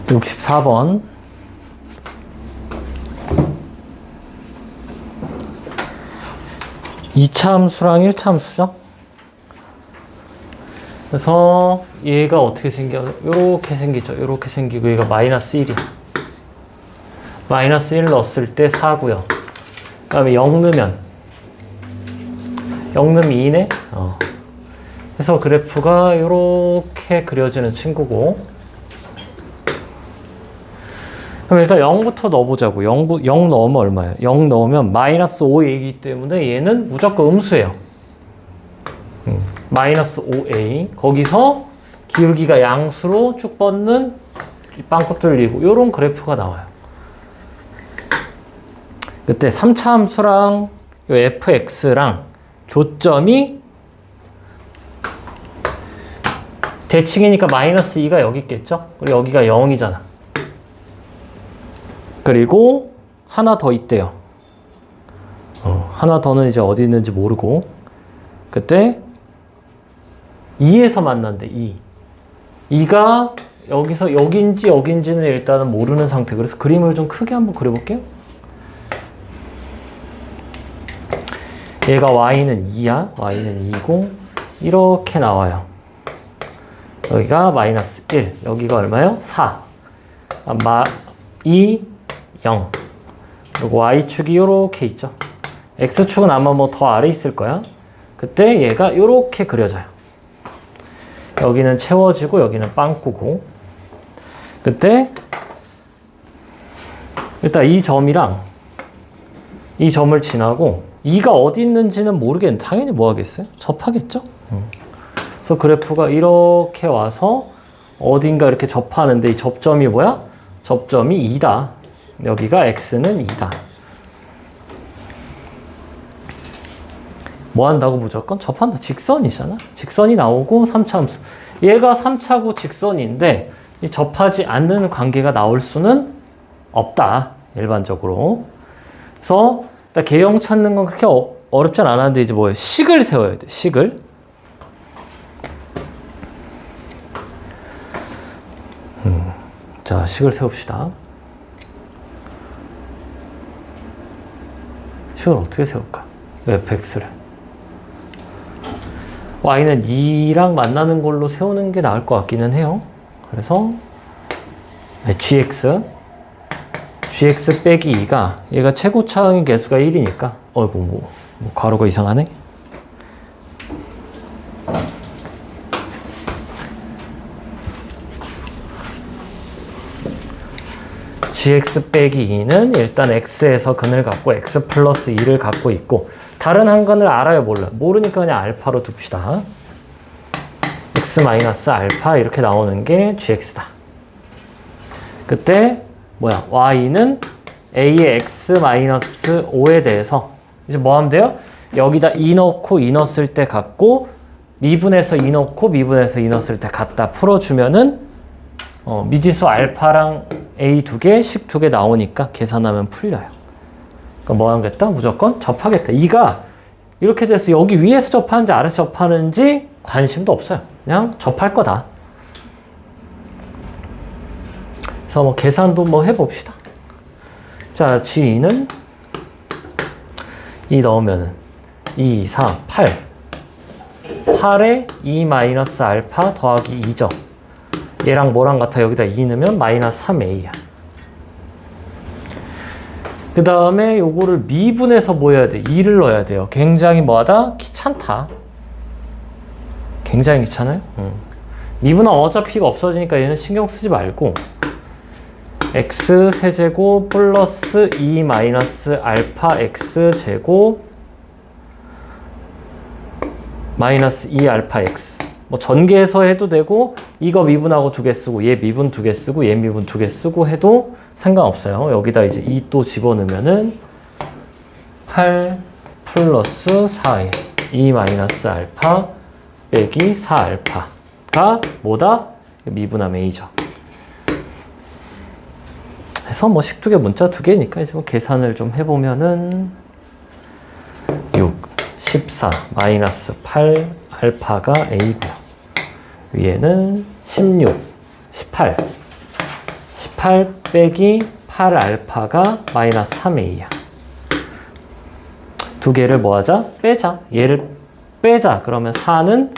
64번. 이차함수랑 1차함수죠. 그래서 얘가 어떻게 생겨요? 요렇게 생기죠. 요렇게 생기고 얘가 마이너스 1이야. 마이너스 1 넣었을 때 4고요. 그 다음에 0 넣으면 0 넣으면 2네. 그래서 그래프가 요렇게 그려지는 친구고, 그럼 일단 0부터 넣어보자고. 0 넣으면 얼마예요? 0 넣으면 마이너스 5a이기 때문에 얘는 무조건 음수예요. 마이너스 5a. 거기서 기울기가 양수로 쭉 뻗는 빵꾸 뚫리고 요런 그래프가 나와요. 그때 3차 함수랑 요 fx랑 교점이 대칭이니까 마이너스 2가 여기 있겠죠? 그리고 여기가 0이잖아. 그리고 하나 더 있대요. 하나 더는 이제 어디 있는지 모르고, 그때 2에서 만난대. 2가 여기서 여긴지는 일단은 모르는 상태. 그래서 그림을 좀 크게 한번 그려볼게요. 얘가 y는 2야. y는 2고 이렇게 나와요. 여기가 마이너스 1. 여기가 얼마요? 4. 2, 0. 그리고 y축이 요렇게 있죠. x축은 아마 뭐 더 아래 있을 거야. 그때 얘가 요렇게 그려져요. 여기는 채워지고 여기는 빵꾸고. 그때 일단 이 점이랑 이 점을 지나고 2가 어디 있는지는 모르겠는데 당연히 뭐 하겠어요? 접하겠죠? 그래서 그래프가 이렇게 와서 어딘가 이렇게 접하는데 이 접점이 뭐야? 접점이 2다. 여기가 x는 2다. 뭐 한다고 무조건? 접한다. 직선이잖아. 직선이 나오고 3차 함수. 얘가 3차고 직선인데 이 접하지 않는 관계가 나올 수는 없다. 일반적으로. 그래서 일단 개형 찾는 건 그렇게 어렵진 않았는데 이제 뭐예요? 식을 세워야 돼. 식을. 자, 식을 세웁시다. 식을 어떻게 세울까? fx를. y는 2랑 만나는 걸로 세우는 게 나을 것 같기는 해요. 그래서 gx 빼기 2가 얘가 최고차항의 개수가 1이니까 어이구 뭐 괄호가 이상하네. gx 빼기 2는 일단 x에서 근을 갖고 x 플러스 2를 갖고 있고, 다른 한 근을 알아요? 몰라요? 모르니까 그냥 알파로 둡시다. x 마이너스 알파 이렇게 나오는 게 gx다. 그때 뭐야? y는 a의 x 마이너스 5에 대해서 이제 뭐 하면 돼요? 여기다 2 넣고 2 넣었을 때 같고, 미분해서 2 넣고 미분해서 2 넣었을 때 같다 풀어주면은 미지수 알파랑 a 2개, 식 2개 나오니까 계산하면 풀려요. 그러니까 뭐 하겠다? 무조건 접하겠다. 2가 이렇게 돼서 여기 위에서 접하는지 아래서 접하는지 관심도 없어요. 그냥 접할 거다. 그래서 뭐 계산도 뭐 해봅시다. 자, G는 2 넣으면은 2, 4, 8. 8에 2 마이너스 알파 더하기 2죠. 얘랑 뭐랑 같아? 여기다 2 넣으면 마이너스 3a야. 그 다음에 요거를 미분해서 뭐 해야 돼? 2를 넣어야 돼요. 굉장히 뭐하다? 귀찮다. 굉장히 귀찮아요? 미분하면 어차피 이거 없어지니까 얘는 신경 쓰지 말고 x 세제곱 플러스 2 마이너스 알파 x 제곱 마이너스 2 알파 x. 뭐 전개해서 해도 되고, 이거 미분하고 2개 쓰고 얘 미분 2개 쓰고 얘 미분 2개 쓰고 해도 상관없어요. 여기다 이제 2 또 집어넣으면은 8 플러스 4에 2 마이너스 알파 빼기 4 알파가 뭐다? 미분함 a죠. 그래서 뭐 식 2개 문자 2개니까 이제 뭐 계산을 좀 해보면은 6, 14, 마이너스 8 알파가 a고요. 위에는 16, 18, 18 빼기 8 알파가 마이너스 3a야. 두 개를 뭐 하자? 빼자. 얘를 빼자. 그러면 4는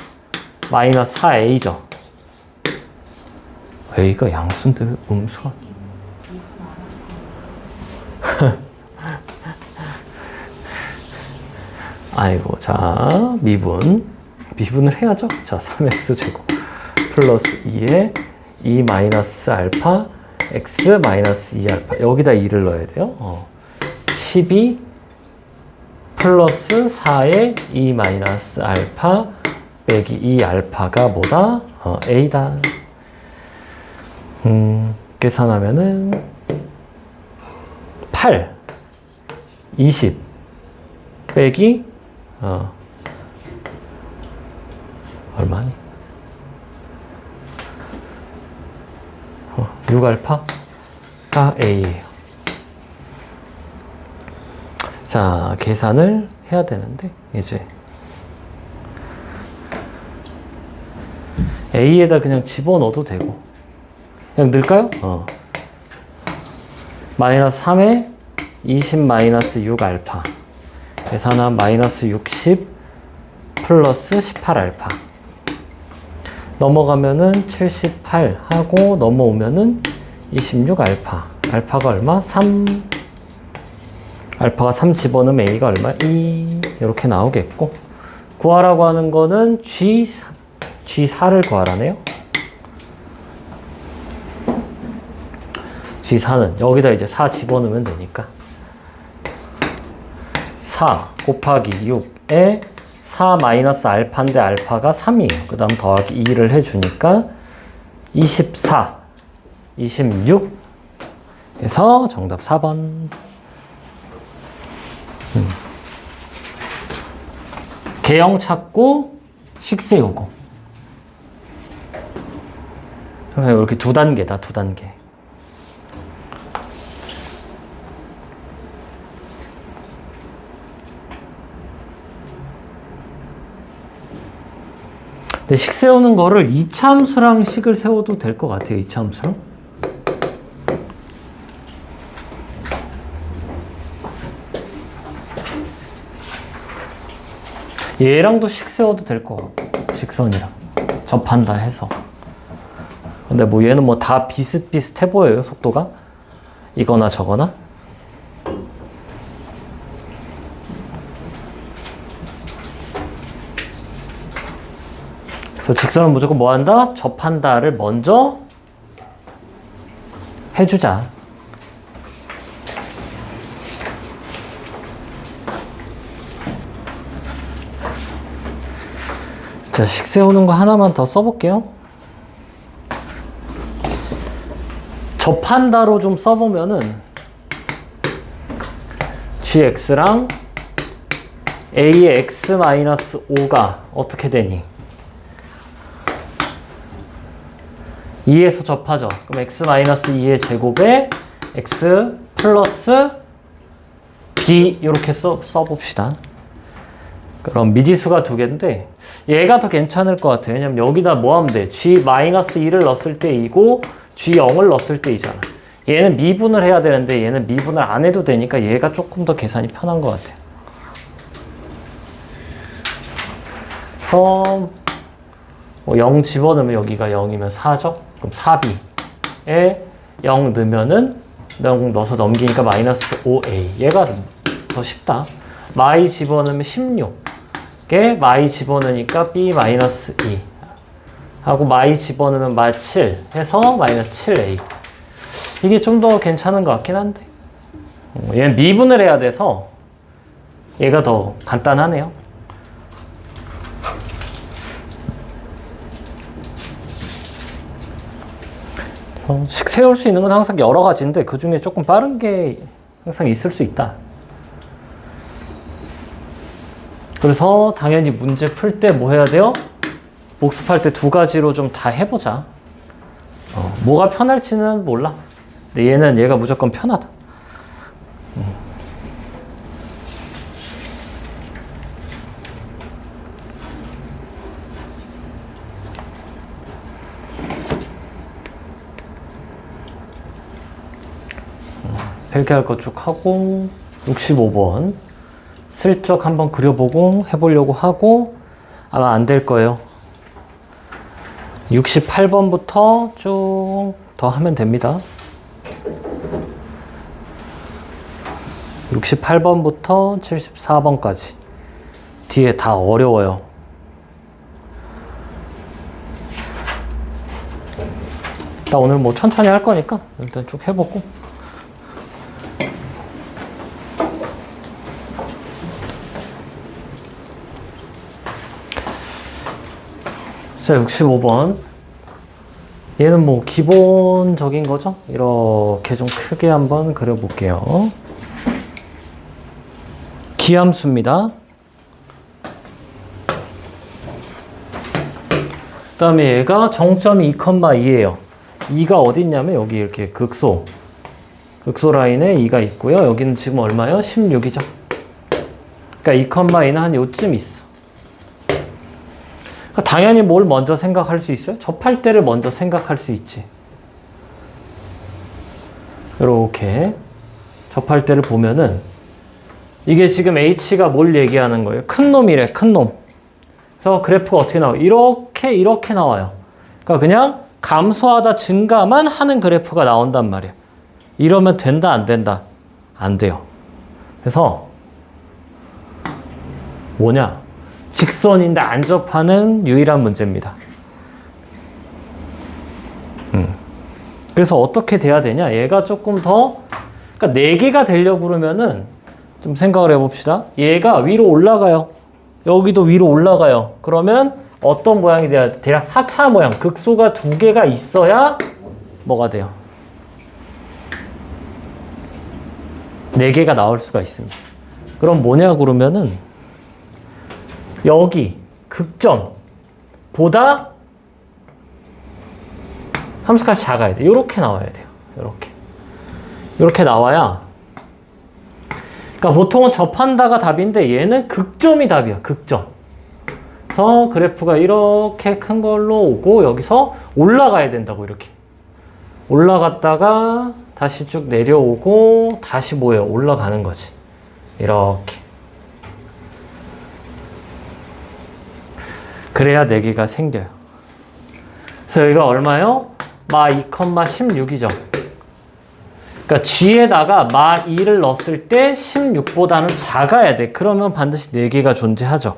마이너스 4a죠. a가 양수인데 왜 음수가? 아이고, 자, 미분을 해야죠. 자, 3x 제곱 플러스 2에 2 마이너스 알파 x 마이너스 2 알파. 여기다 2를 넣어야 돼요. 12 플러스 4에 2 마이너스 알파 빼기 2 알파가 뭐다? a다. 계산하면은 8 20 빼기 얼마니? 6알파가 a예요. 자, 계산을 해야 되는데 이제 a에다 그냥 집어넣어도 되고 그냥 넣을까요? 마이너스 3에 20 마이너스 6알파 계산하면 마이너스 60 플러스 18 알파 넘어가면은 78 하고 넘어오면은 26 알파 알파가 얼마? 3 알파가 3 집어넣으면 a가 얼마? 2 이렇게 나오겠고 구하라고 하는 거는 G4를 구하라네요. G4는 여기다 이제 4 집어넣으면 되니까 4 곱하기 6에 4 마이너스 알파인데 알파가 3이에요. 그 다음 더하기 2를 해주니까 24, 26 해서 정답 4번. 개형 찾고 식 세우고 항상 이렇게 두 단계다. 두 단계. 근데 식 세우는 거를 이차함수랑 식을 세워도 될 것 같아요. 이차함수랑. 얘랑도 식 세워도 될 것 같고 직선이랑 접한다 해서. 근데 뭐 얘는 뭐 다 비슷비슷해 보여요. 속도가 이거나 저거나. 그래서 직선은 무조건 뭐 한다? 접한다를 먼저 해주자. 자, 식 세우는 거 하나만 더 써볼게요. 접한다로 좀 써보면은 gx랑 a의 x-5가 어떻게 되니? 2에서 접하죠. 그럼 x-2의 제곱에 x 플러스 b 이렇게 써봅시다. 그럼 미지수가 두 개인데 얘가 더 괜찮을 것 같아요. 왜냐면 여기다 뭐 하면 돼? g-2를 넣었을 때 2고 g0을 넣었을 때 2잖아. 얘는 미분을 해야 되는데 얘는 미분을 안 해도 되니까 얘가 조금 더 계산이 편한 것 같아요. 그럼 뭐 0 집어넣으면 여기가 0이면 4죠? 그럼 4b에 0 넣으면은 0 넣어서 넘기니까 마이너스 5a. 얘가 더 쉽다. 마이 집어넣으면 16에 마이 집어넣으니까 b 마이너스 2 하고 마이 집어넣으면 마 7 해서 마이너스 7a. 이게 좀 더 괜찮은 것 같긴 한데 얘는 미분을 해야 돼서 얘가 더 간단하네요. 식 세울 수 있는 건 항상 여러 가지인데 그 중에 조금 빠른 게 항상 있을 수 있다. 그래서 당연히 문제 풀 때 뭐 해야 돼요? 복습할 때 두 가지로 좀 다 해보자. 뭐가 편할지는 몰라. 근데 얘가 무조건 편하다. 벨게 거 쭉 하고 65번 슬쩍 한번 그려보고 해보려고 하고 아마 안 될 거예요. 68번부터 쭉 더 하면 됩니다. 68번부터 74번까지 뒤에 다 어려워요. 나 오늘 뭐 천천히 할 거니까 일단 쭉 해보고. 자, 65번. 얘는 뭐 기본적인 거죠? 이렇게 좀 크게 한번 그려볼게요. 기함수입니다. 그 다음에 얘가 정점이 2,2예요. 2가 어디 있냐면 여기 이렇게 극소 라인에 2가 있고요. 여기는 지금 얼마예요? 16이죠. 그러니까 2,2는 한 요쯤 있어. 그러니까 당연히 뭘 먼저 생각할 수 있어요? 접할 때를 먼저 생각할 수 있지. 이렇게 접할 때를 보면은 이게 지금 H가 뭘 얘기하는 거예요? 큰 놈이래, 큰 놈. 그래서 그래프가 어떻게 나와요? 이렇게 나와요. 그러니까 그냥 감소하다 증가만 하는 그래프가 나온단 말이에요. 이러면 된다, 안 된다? 안 돼요. 그래서 뭐냐? 직선인데 안 접하는 유일한 문제입니다. 그래서 어떻게 돼야 되냐? 얘가 조금 더, 그러니까 4개가 되려고 그러면은 좀 생각을 해봅시다. 얘가 위로 올라가요. 여기도 위로 올라가요. 그러면 어떤 모양이 돼야 돼? 대략 4차 모양, 극소가 2개가 있어야 뭐가 돼요? 4개가 나올 수가 있습니다. 그럼 뭐냐 그러면은 여기 극점보다 함수값이 작아야 돼. 이렇게 나와야 돼요. 이렇게 나와야. 그러니까 보통은 접한다가 답인데 얘는 극점이 답이야. 극점. 그래서 그래프가 이렇게 큰 걸로 오고 여기서 올라가야 된다고. 이렇게 올라갔다가 다시 쭉 내려오고 다시 뭐예요? 올라가는 거지. 이렇게. 그래야 4개가 생겨요. 그래서 여기가 얼마요? 마 2,16이죠. 그러니까 G에다가 마 2를 넣었을 때 16보다는 작아야 돼. 그러면 반드시 4개가 존재하죠.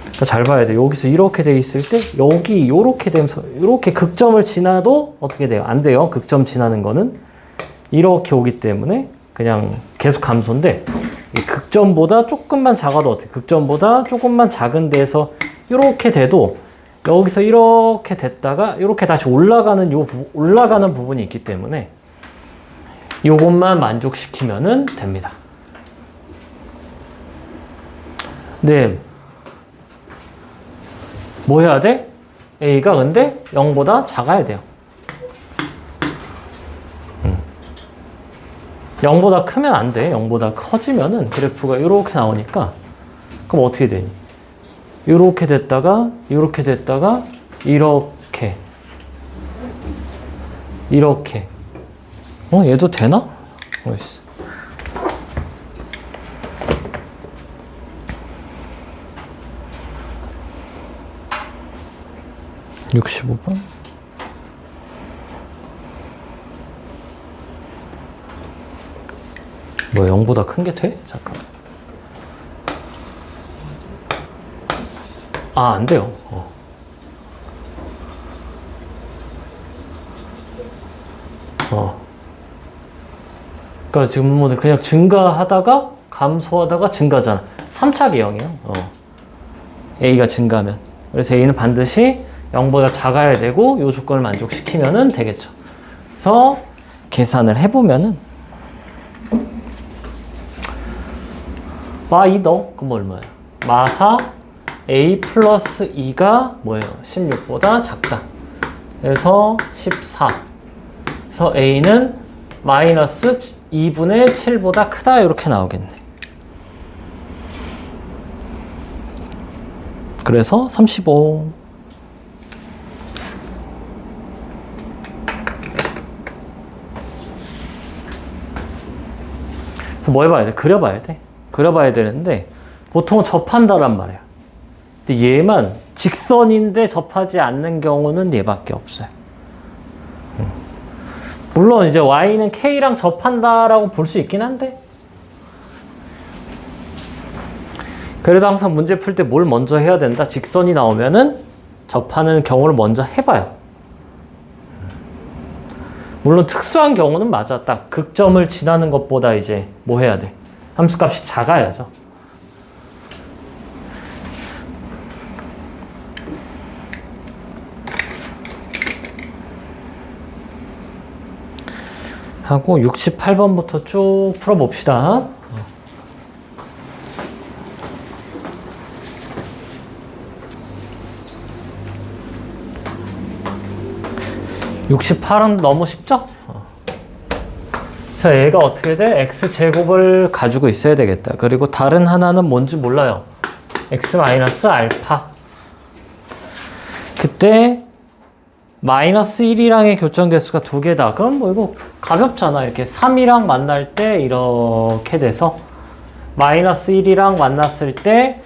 그러니까 잘 봐야 돼. 여기서 이렇게 돼 있을 때 여기 이렇게 되면서 이렇게 극점을 지나도 어떻게 돼요? 안 돼요. 극점 지나는 거는 이렇게 오기 때문에 그냥 계속 감소인데 극점보다 조금만 작아도 어때? 극점보다 조금만 작은 데에서 이렇게 돼도 여기서 이렇게 됐다가 이렇게 다시 올라가는 부분이 있기 때문에 이것만 만족시키면은 됩니다. 네. 뭐 해야 돼? A가 근데 0보다 작아야 돼요. 0보다 크면 안 돼. 0보다 커지면은 그래프가 이렇게 나오니까 그럼 어떻게 되니? 이렇게 됐다가 이렇게 됐다가 이렇게 얘도 되나? 어이씨. (65번) 뭐 0보다 큰 게 돼? 잠깐. 아, 안 돼요. 그러니까 지금 뭐 그냥 증가하다가 감소하다가 증가잖아. 3차 개형이에요. A가 증가하면. 그래서 A는 반드시 0보다 작아야 되고 이 조건을 만족시키면은 되겠죠. 그래서 계산을 해보면은 마 2 넣어. 그럼 얼마예요? 마 4 A 플러스 2가 뭐예요? 16보다 작다. 그래서 14. 그래서 A는 마이너스 2분의 7보다 크다. 이렇게 나오겠네. 그래서 35. 그래서 뭐 해봐야 돼? 그려봐야 돼. 그려봐야 되는데 보통 접한다란 말이야. 근데 얘만 직선인데 접하지 않는 경우는 얘밖에 없어요. 물론 이제 y는 k랑 접한다라고 볼 수 있긴 한데, 그래도 항상 문제 풀 때 뭘 먼저 해야 된다? 직선이 나오면은 접하는 경우를 먼저 해봐요. 물론 특수한 경우는 맞아. 딱 극점을 지나는 것보다 이제 뭐 해야 돼? 함수값이 작아야죠. 하고 68번부터 쭉 풀어봅시다. 68은 너무 쉽죠? 자, 얘가 어떻게 돼? x제곱을 가지고 있어야 되겠다. 그리고 다른 하나는 뭔지 몰라요. x-알파. 그때 마이너스 1이랑의 교점 개수가 두 개다. 그럼 뭐 이거 가볍잖아. 이렇게 3이랑 만날 때 이렇게 돼서 마이너스 1이랑 만났을 때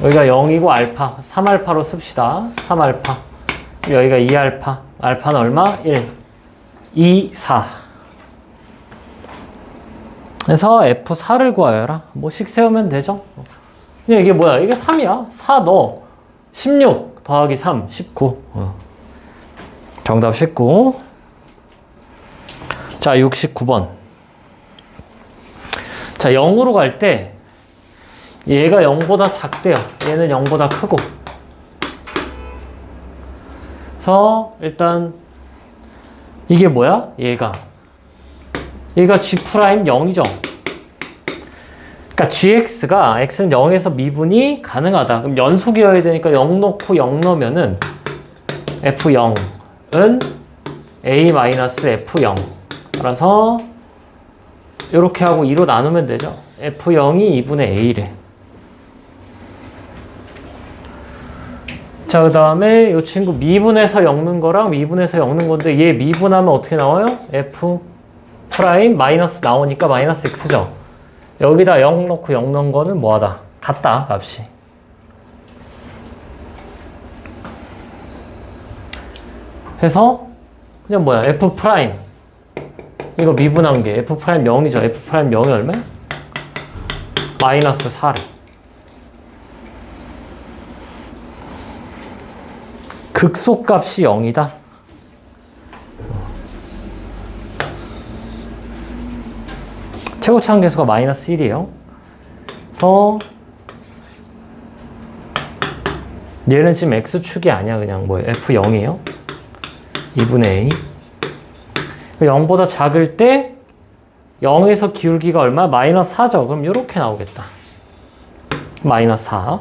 여기가 0이고 알파, 3알파로 씁시다. 3알파. 여기가 2알파. 알파는 얼마? 1. 2, 4. 그래서 F4를 구하여라. 뭐씩 세우면 되죠. 근데 이게 뭐야? 이게 3이야. 4 넣어. 16 더하기 3, 19. 정답 19. 자, 69번. 자, 0으로 갈 때 얘가 0보다 작대요. 얘는 0보다 크고. 그래서 일단 이게 뭐야? 얘가 G'0이죠. 그러니까 gx가 x는 0에서 미분이 가능하다. 그럼 연속이어야 되니까 0 놓고 0 넣으면은 f0은 a-f0. 따라서 이렇게 하고 2로 나누면 되죠. f0이 2분의 a래. 자, 그 다음에 이 친구 미분해서 엮는 거랑 미분해서 엮는 건데 얘 미분하면 어떻게 나와요? f 프라임 마이너스 나오니까 마이너스 x죠. 여기다 0 넣고 0 넣은 거는 뭐하다? 같다, 값이. 해서 그냥 뭐야? f 프라임 이거 미분한 게 f 프라임 0이죠. f 프라임 0이 얼마야? 마이너스 4래. 극소값이 0이다. 최고차원 계수가 마이너스 1이에요. 그래서 얘는 지금 x축이 아니야. 그냥 뭐예요? f0이에요. 2분의 a. 0보다 작을 때 0에서 기울기가 얼마? 마이너스 4죠. 그럼 이렇게 나오겠다. 마이너스 4.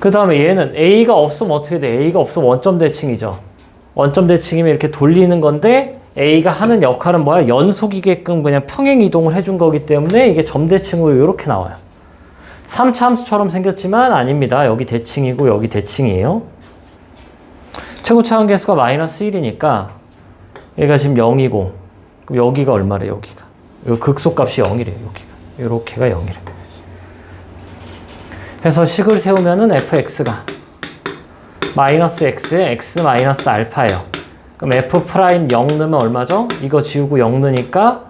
그 다음에 얘는 a가 없으면 어떻게 돼? a가 없으면 원점 대칭이죠. 원점 대칭이면 이렇게 돌리는 건데 a가 하는 역할은 뭐야? 연속이게끔 그냥 평행 이동을 해준 거기 때문에 이게 점 대칭으로 이렇게 나와요. 3차 함수처럼 생겼지만 아닙니다. 여기 대칭이고 여기 대칭이에요. 최고차원 계수가 마이너스 1이니까 얘가 지금 0이고 그럼 여기가 얼마래? 여기가. 이 극소값이 0이래요. 여기가. 이렇게가 0이래. 해서 식을 세우면은 fx가 마이너스 x에 x 마이너스 알파예요. 그럼 f 프라임 0 넣으면 얼마죠? 이거 지우고 0 넣으니까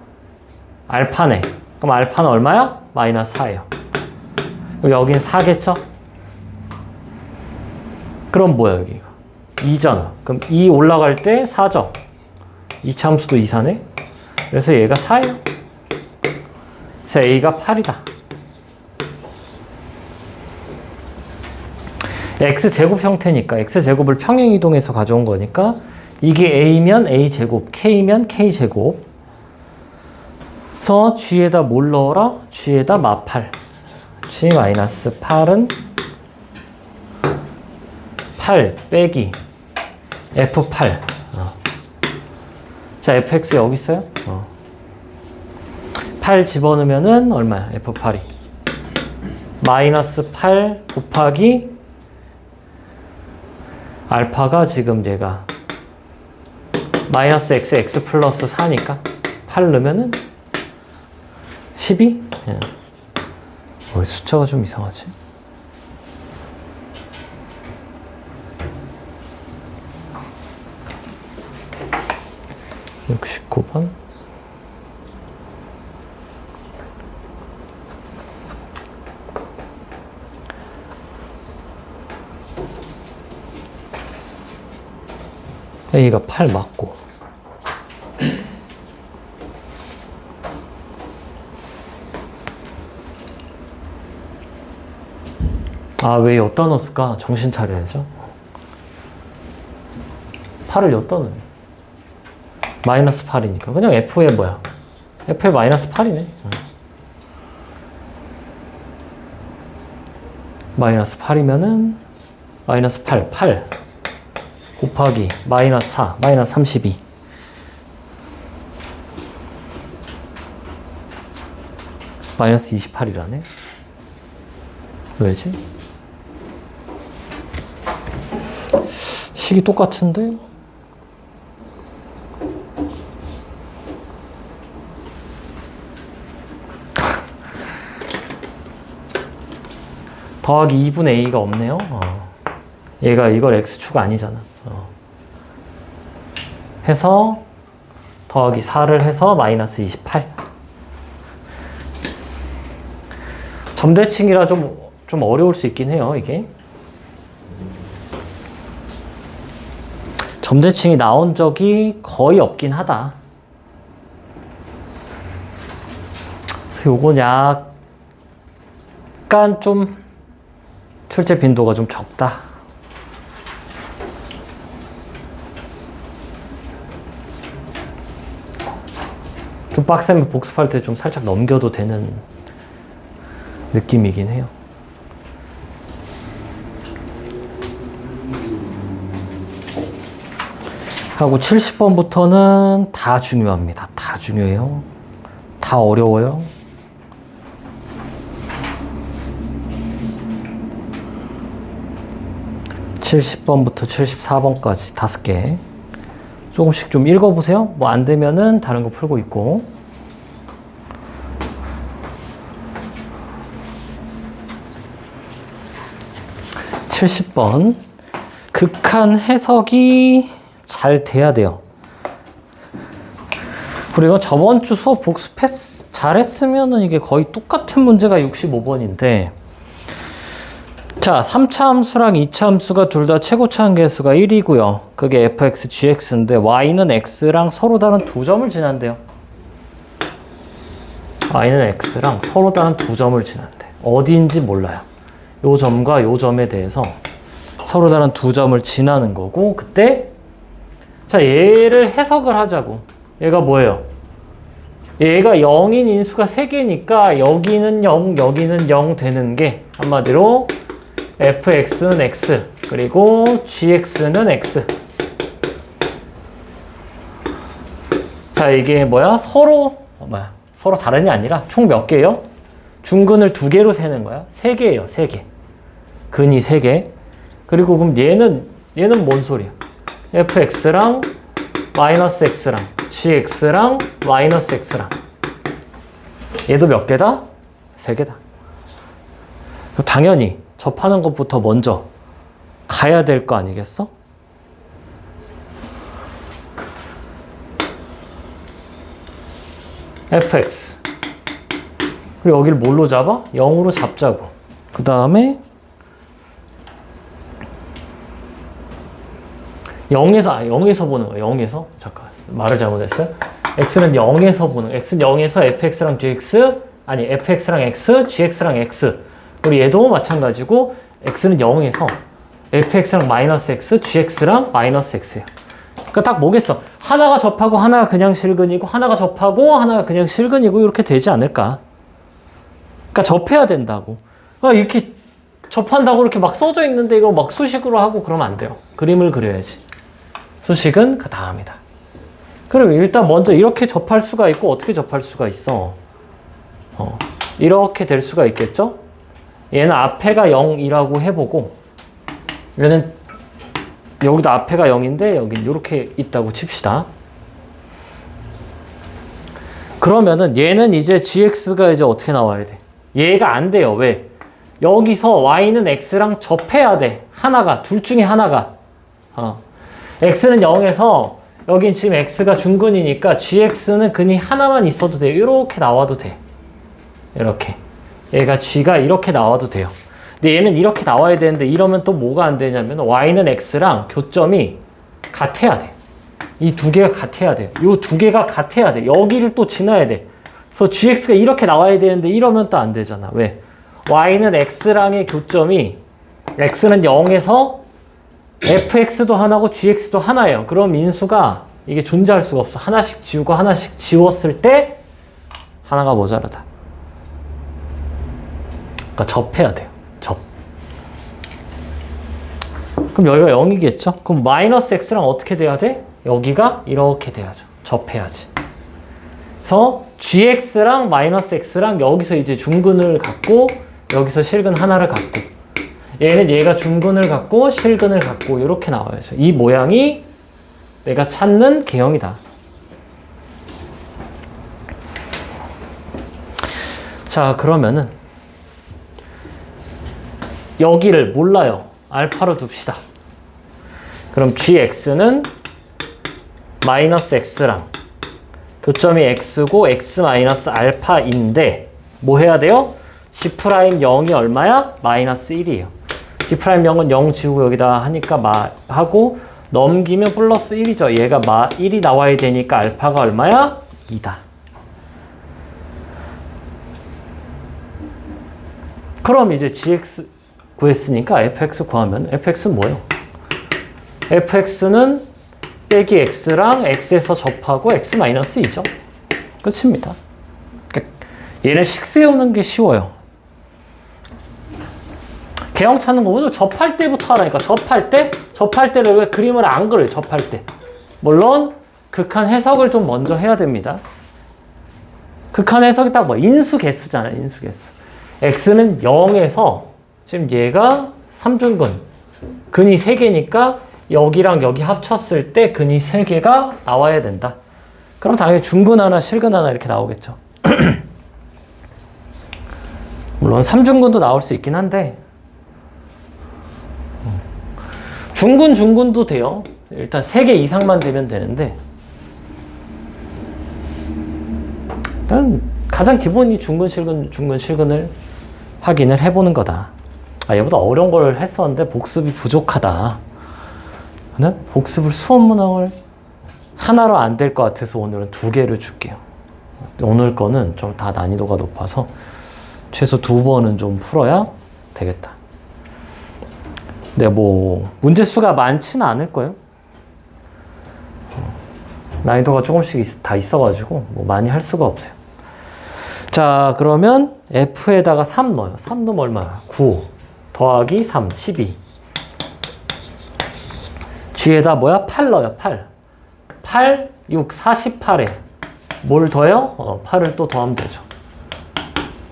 알파네. 그럼 알파는 얼마야? 마이너스 4예요. 그럼 여긴 4겠죠? 그럼 뭐야 여기가? 2잖아. 그럼 2 올라갈 때 4죠? 2차 함수도 2사네? 그래서 얘가 4예요. 그래서 a가 8이다. x제곱 형태니까 x제곱을 평행이동해서 가져온 거니까 이게 a면 a제곱, k면 k제곱. 그래서 g에다 뭘 넣어라? g에다 마팔. g-8은 8 빼기 f8. 자, fx 여기 있어요? 8 집어넣으면은 얼마야? f8이. 마이너스 8 곱하기 알파가 지금 얘가 마이너스 x, x 플러스 4니까 8 넣으면은 12? 예. 왜 숫자가 좀 이상하지? (69번) A가 8 맞고 아, 왜 여기다 넣었을까? 정신 차려야죠. 8을 여기다 넣어요. 마이너스 8이니까. 그냥 F에 뭐야? F에 마이너스 8이네. 마이너스 8이면은, 마이너스 8 곱하기 마이너스 4, 마이너스 32. 마이너스 28이라네? 왜지? 식이 똑같은데? 더하기 2분의 a가 없네요. 얘가 이걸 x축 아니잖아. 해서 더하기 4를 해서 마이너스 28. 점대칭이라 좀 어려울 수 있긴 해요, 이게. 점대칭이 나온 적이 거의 없긴 하다. 그래서 요건 약간 좀 출제 빈도가 좀 적다. 좀 빡세면 복습할 때 좀 살짝 넘겨도 되는 느낌이긴 해요. 하고 70번부터는 다 중요합니다. 다 중요해요. 다 어려워요. (70번부터) (74번까지) 5개 조금씩 좀 읽어보세요. 뭐 안 되면은 다른 거 풀고 있고. (70번) 극한 해석이 잘 돼야 돼요. 그리고 저번 주 수업 잘했으면은 이게 거의 똑같은 문제가 65번인데, 자, 3차 함수랑 2차 함수가 둘 다 최고차 한계수가 1이고요. 그게 fx, gx인데 y는 x랑 서로 다른 두 점을 지난대요. y는 x랑 서로 다른 두 점을 지난대. 어디인지 몰라요. 요 점과 요 점에 대해서 서로 다른 두 점을 지나는 거고, 그때 자, 얘를 해석을 하자고. 얘가 뭐예요? 얘가 0인 인수가 3개니까 여기는 0, 여기는 0 되는 게 한마디로 fx는 x, 그리고 gx는 x. 자, 이게 뭐야? 서로 다른이 아니라 총 몇 개예요? 중근을 2개로 세는 거야. 3개예요, 3개. 근이 3개. 그리고 그럼 얘는 뭔 소리야? fx랑 마이너스 x랑 gx랑 마이너스 x랑 얘도 몇 개다? 3개다. 당연히 접하는 것부터 먼저 가야 될 거 아니겠어? fx. 그리고 여기를 뭘로 잡아? 0으로 잡자고. 그 다음에 0에서 보는 거야. 0에서. 잠깐. 말을 잘못했어요. x는 0에서 보는 거야. x는 0에서 fx랑 gx, 아니 fx랑 x, gx랑 x. 그리고 얘도 마찬가지고 x는 0에서 fx랑 마이너스 x, gx랑 마이너스 x예요. 그러니까 딱 뭐겠어? 하나가 접하고 하나가 그냥 실근이고, 하나가 접하고 하나가 그냥 실근이고, 이렇게 되지 않을까? 그러니까 접해야 된다고. 이렇게 접한다고 이렇게 막 써져 있는데 이걸 막 수식으로 하고 그러면 안 돼요. 그림을 그려야지. 수식은 그 다음이다. 그럼 일단 먼저 이렇게 접할 수가 있고, 어떻게 접할 수가 있어? 이렇게 될 수가 있겠죠? 얘는 앞에가 0이라고 해보고, 얘는 여기도 앞에가 0인데 여기 이렇게 있다고 칩시다. 그러면은 얘는 이제 gx가 이제 어떻게 나와야 돼? 얘가 안 돼요. 왜? 여기서 y는 x랑 접해야 돼. 하나가, 둘 중에 하나가. x는 0에서 여긴 지금 x가 중근이니까 gx는 근이 하나만 있어도 돼요. 이렇게 나와도 돼. 이렇게. 얘가 g가 이렇게 나와도 돼요. 근데 얘는 이렇게 나와야 되는데 이러면 또 뭐가 안 되냐면 y는 x랑 교점이 같아야 돼. 이 두 개가 같아야 돼. 이 두 개가 같아야 돼. 여기를 또 지나야 돼. 그래서 gx가 이렇게 나와야 되는데 이러면 또 안 되잖아. 왜? y는 x랑의 교점이 x는 0에서 fx도 하나고 gx도 하나예요. 그럼 인수가 이게 존재할 수가 없어. 하나씩 지우고 하나씩 지웠을 때 하나가 모자라다. 그러니까 접해야 돼요. 접. 그럼 여기가 0이겠죠? 그럼 마이너스 x랑 어떻게 돼야 돼? 여기가 이렇게 돼야죠. 접해야지. 그래서 gx랑 마이너스 x랑 여기서 이제 중근을 갖고 여기서 실근 하나를 갖고 얘는 얘가 중근을 갖고 실근을 갖고 이렇게 나와야죠. 이 모양이 내가 찾는 개형이다. 자, 그러면은 여기를 몰라요. 알파로 둡시다. 그럼 gx는 마이너스 x랑 교점이 x고 x 마이너스 알파인데 뭐 해야 돼요? g'0이 얼마야? 마이너스 1이에요. g'0은 0 지우고 여기다 하니까 하고 넘기면 플러스 1이죠. 얘가 1이 나와야 되니까 알파가 얼마야? 2다. 그럼 이제 gx 구했으니까 fx 구하면 fx는 뭐예요? fx는 빼기 x랑 x에서 접하고 x 마이너스 2죠. 끝입니다. 그러니까 얘는 식 세우는 게 쉬워요. 개형 찾는 거 모두 접할 때부터 하라니까. 접할 때를 왜 그림을 안 그려요? 접할 때. 물론 극한 해석을 좀 먼저 해야 됩니다. 극한 해석이 딱 뭐 인수 개수잖아요. 인수 개수. x는 0에서 지금 얘가 3중근. 근이 3개니까 여기랑 여기 합쳤을 때 근이 3개가 나와야 된다. 그럼 당연히 중근 하나, 실근 하나 이렇게 나오겠죠. 물론 3중근도 나올 수 있긴 한데 중근도 돼요. 일단 3개 이상만 되면 되는데 일단 가장 기본이 중근, 실근을 확인을 해보는 거다. 얘보다 어려운 걸 했었는데 복습이 부족하다. 복습을 수업 문항을 하나로 안 될 것 같아서 오늘은 2개를 줄게요. 오늘 거는 좀 다 난이도가 높아서 최소 2번은 좀 풀어야 되겠다. 근데 뭐 문제 수가 많지는 않을 거예요. 난이도가 조금씩 다 있어가지고 뭐 많이 할 수가 없어요. 자, 그러면 F에다가 3 넣어요. 3 넣으면 얼마야? 9 더하기 3, 12. G에다 뭐야? 8 넣어요. 8, 6, 48에 뭘 더해요? 8을 또 더하면 되죠.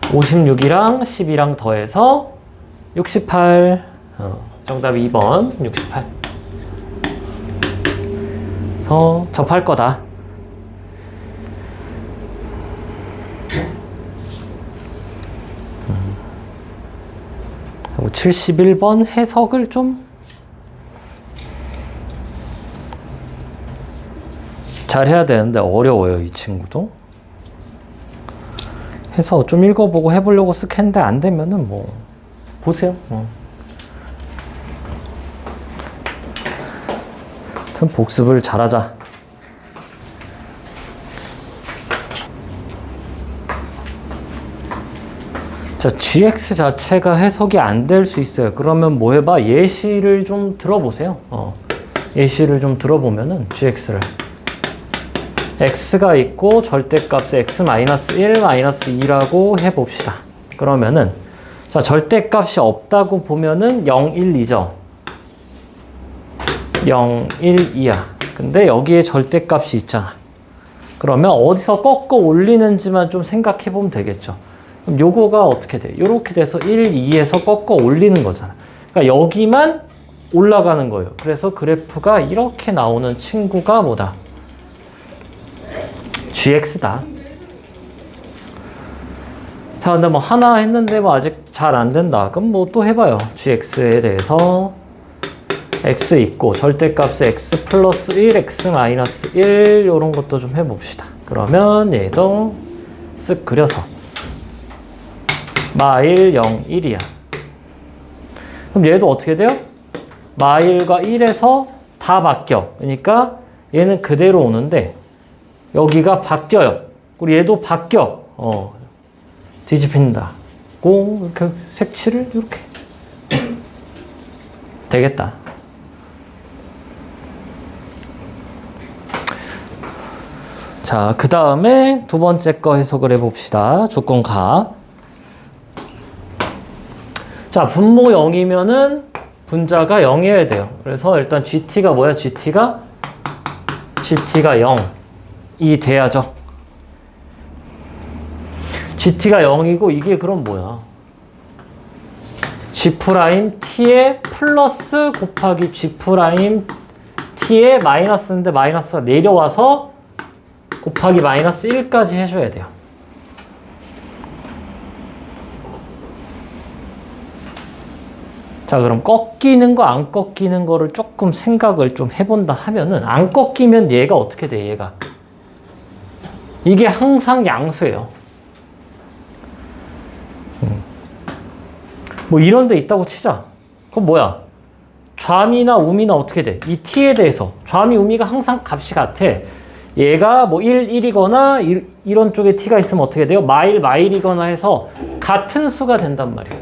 56이랑 10이랑 더해서 68. 정답 2번 68. 그래서 접할 거다. 그리고 71번 해석을 좀 잘 해야 되는데 어려워요, 이 친구도. 해서 좀 읽어보고 해보려고 쓱 했는데 안 되면은 뭐 보세요. 하여튼 복습을 잘하자. 자, gx 자체가 해석이 안 될 수 있어요. 그러면 뭐 해봐? 예시를 좀 들어보세요. 예시를 좀 들어보면은 gx를 x가 있고 절대값을 x-1, -2라고 해봅시다. 그러면은 자, 절대값이 없다고 보면은 0, 1, 2죠. 0, 1, 2야. 근데 여기에 절대값이 있잖아. 그러면 어디서 꺾어 올리는지만 좀 생각해 보면 되겠죠. 그럼 요거가 어떻게 돼? 요렇게 돼서 1, 2에서 꺾어 올리는 거잖아. 그러니까 여기만 올라가는 거예요. 그래서 그래프가 이렇게 나오는 친구가 뭐다? gx다. 자, 근데 뭐 하나 했는데 뭐 아직 잘 안 된다. 그럼 뭐 또 해봐요. gx에 대해서 x 있고 절대값은 x 플러스 1, x 마이너스 1 요런 것도 좀 해봅시다. 그러면 얘도 쓱 그려서 마1, 0, 1이야. 그럼 얘도 어떻게 돼요? 마1과 1에서 다 바뀌어. 그러니까 얘는 그대로 오는데 여기가 바뀌어요. 그리고 얘도 바뀌어. 뒤집힌다. 고 이렇게 색칠을 이렇게 되겠다. 자, 그 다음에 두 번째 거 해석을 해봅시다. 조건 가. 자, 분모 0이면은 분자가 0이어야 돼요. 그래서 일단 GT가 뭐야? GT가 0이 돼야죠. GT가 0이고 이게 그럼 뭐야? G'T의 플러스 곱하기 G'T의 마이너스인데 마이너스가 내려와서 곱하기 마이너스 1까지 해줘야 돼요. 자, 그럼 꺾이는 거 안 꺾이는 거를 조금 생각을 좀 해본다 하면은 안 꺾이면 얘가 어떻게 돼? 얘가 이게 항상 양수예요. 뭐 이런 데 있다고 치자. 그럼 뭐야? 좌미나 우미나 어떻게 돼? 이 t에 대해서 좌미 우미가 항상 값이 같아. 얘가 뭐 1, 1이거나 이런 쪽에 t가 있으면 어떻게 돼요? 마일, 마일이거나 해서 같은 수가 된단 말이에요.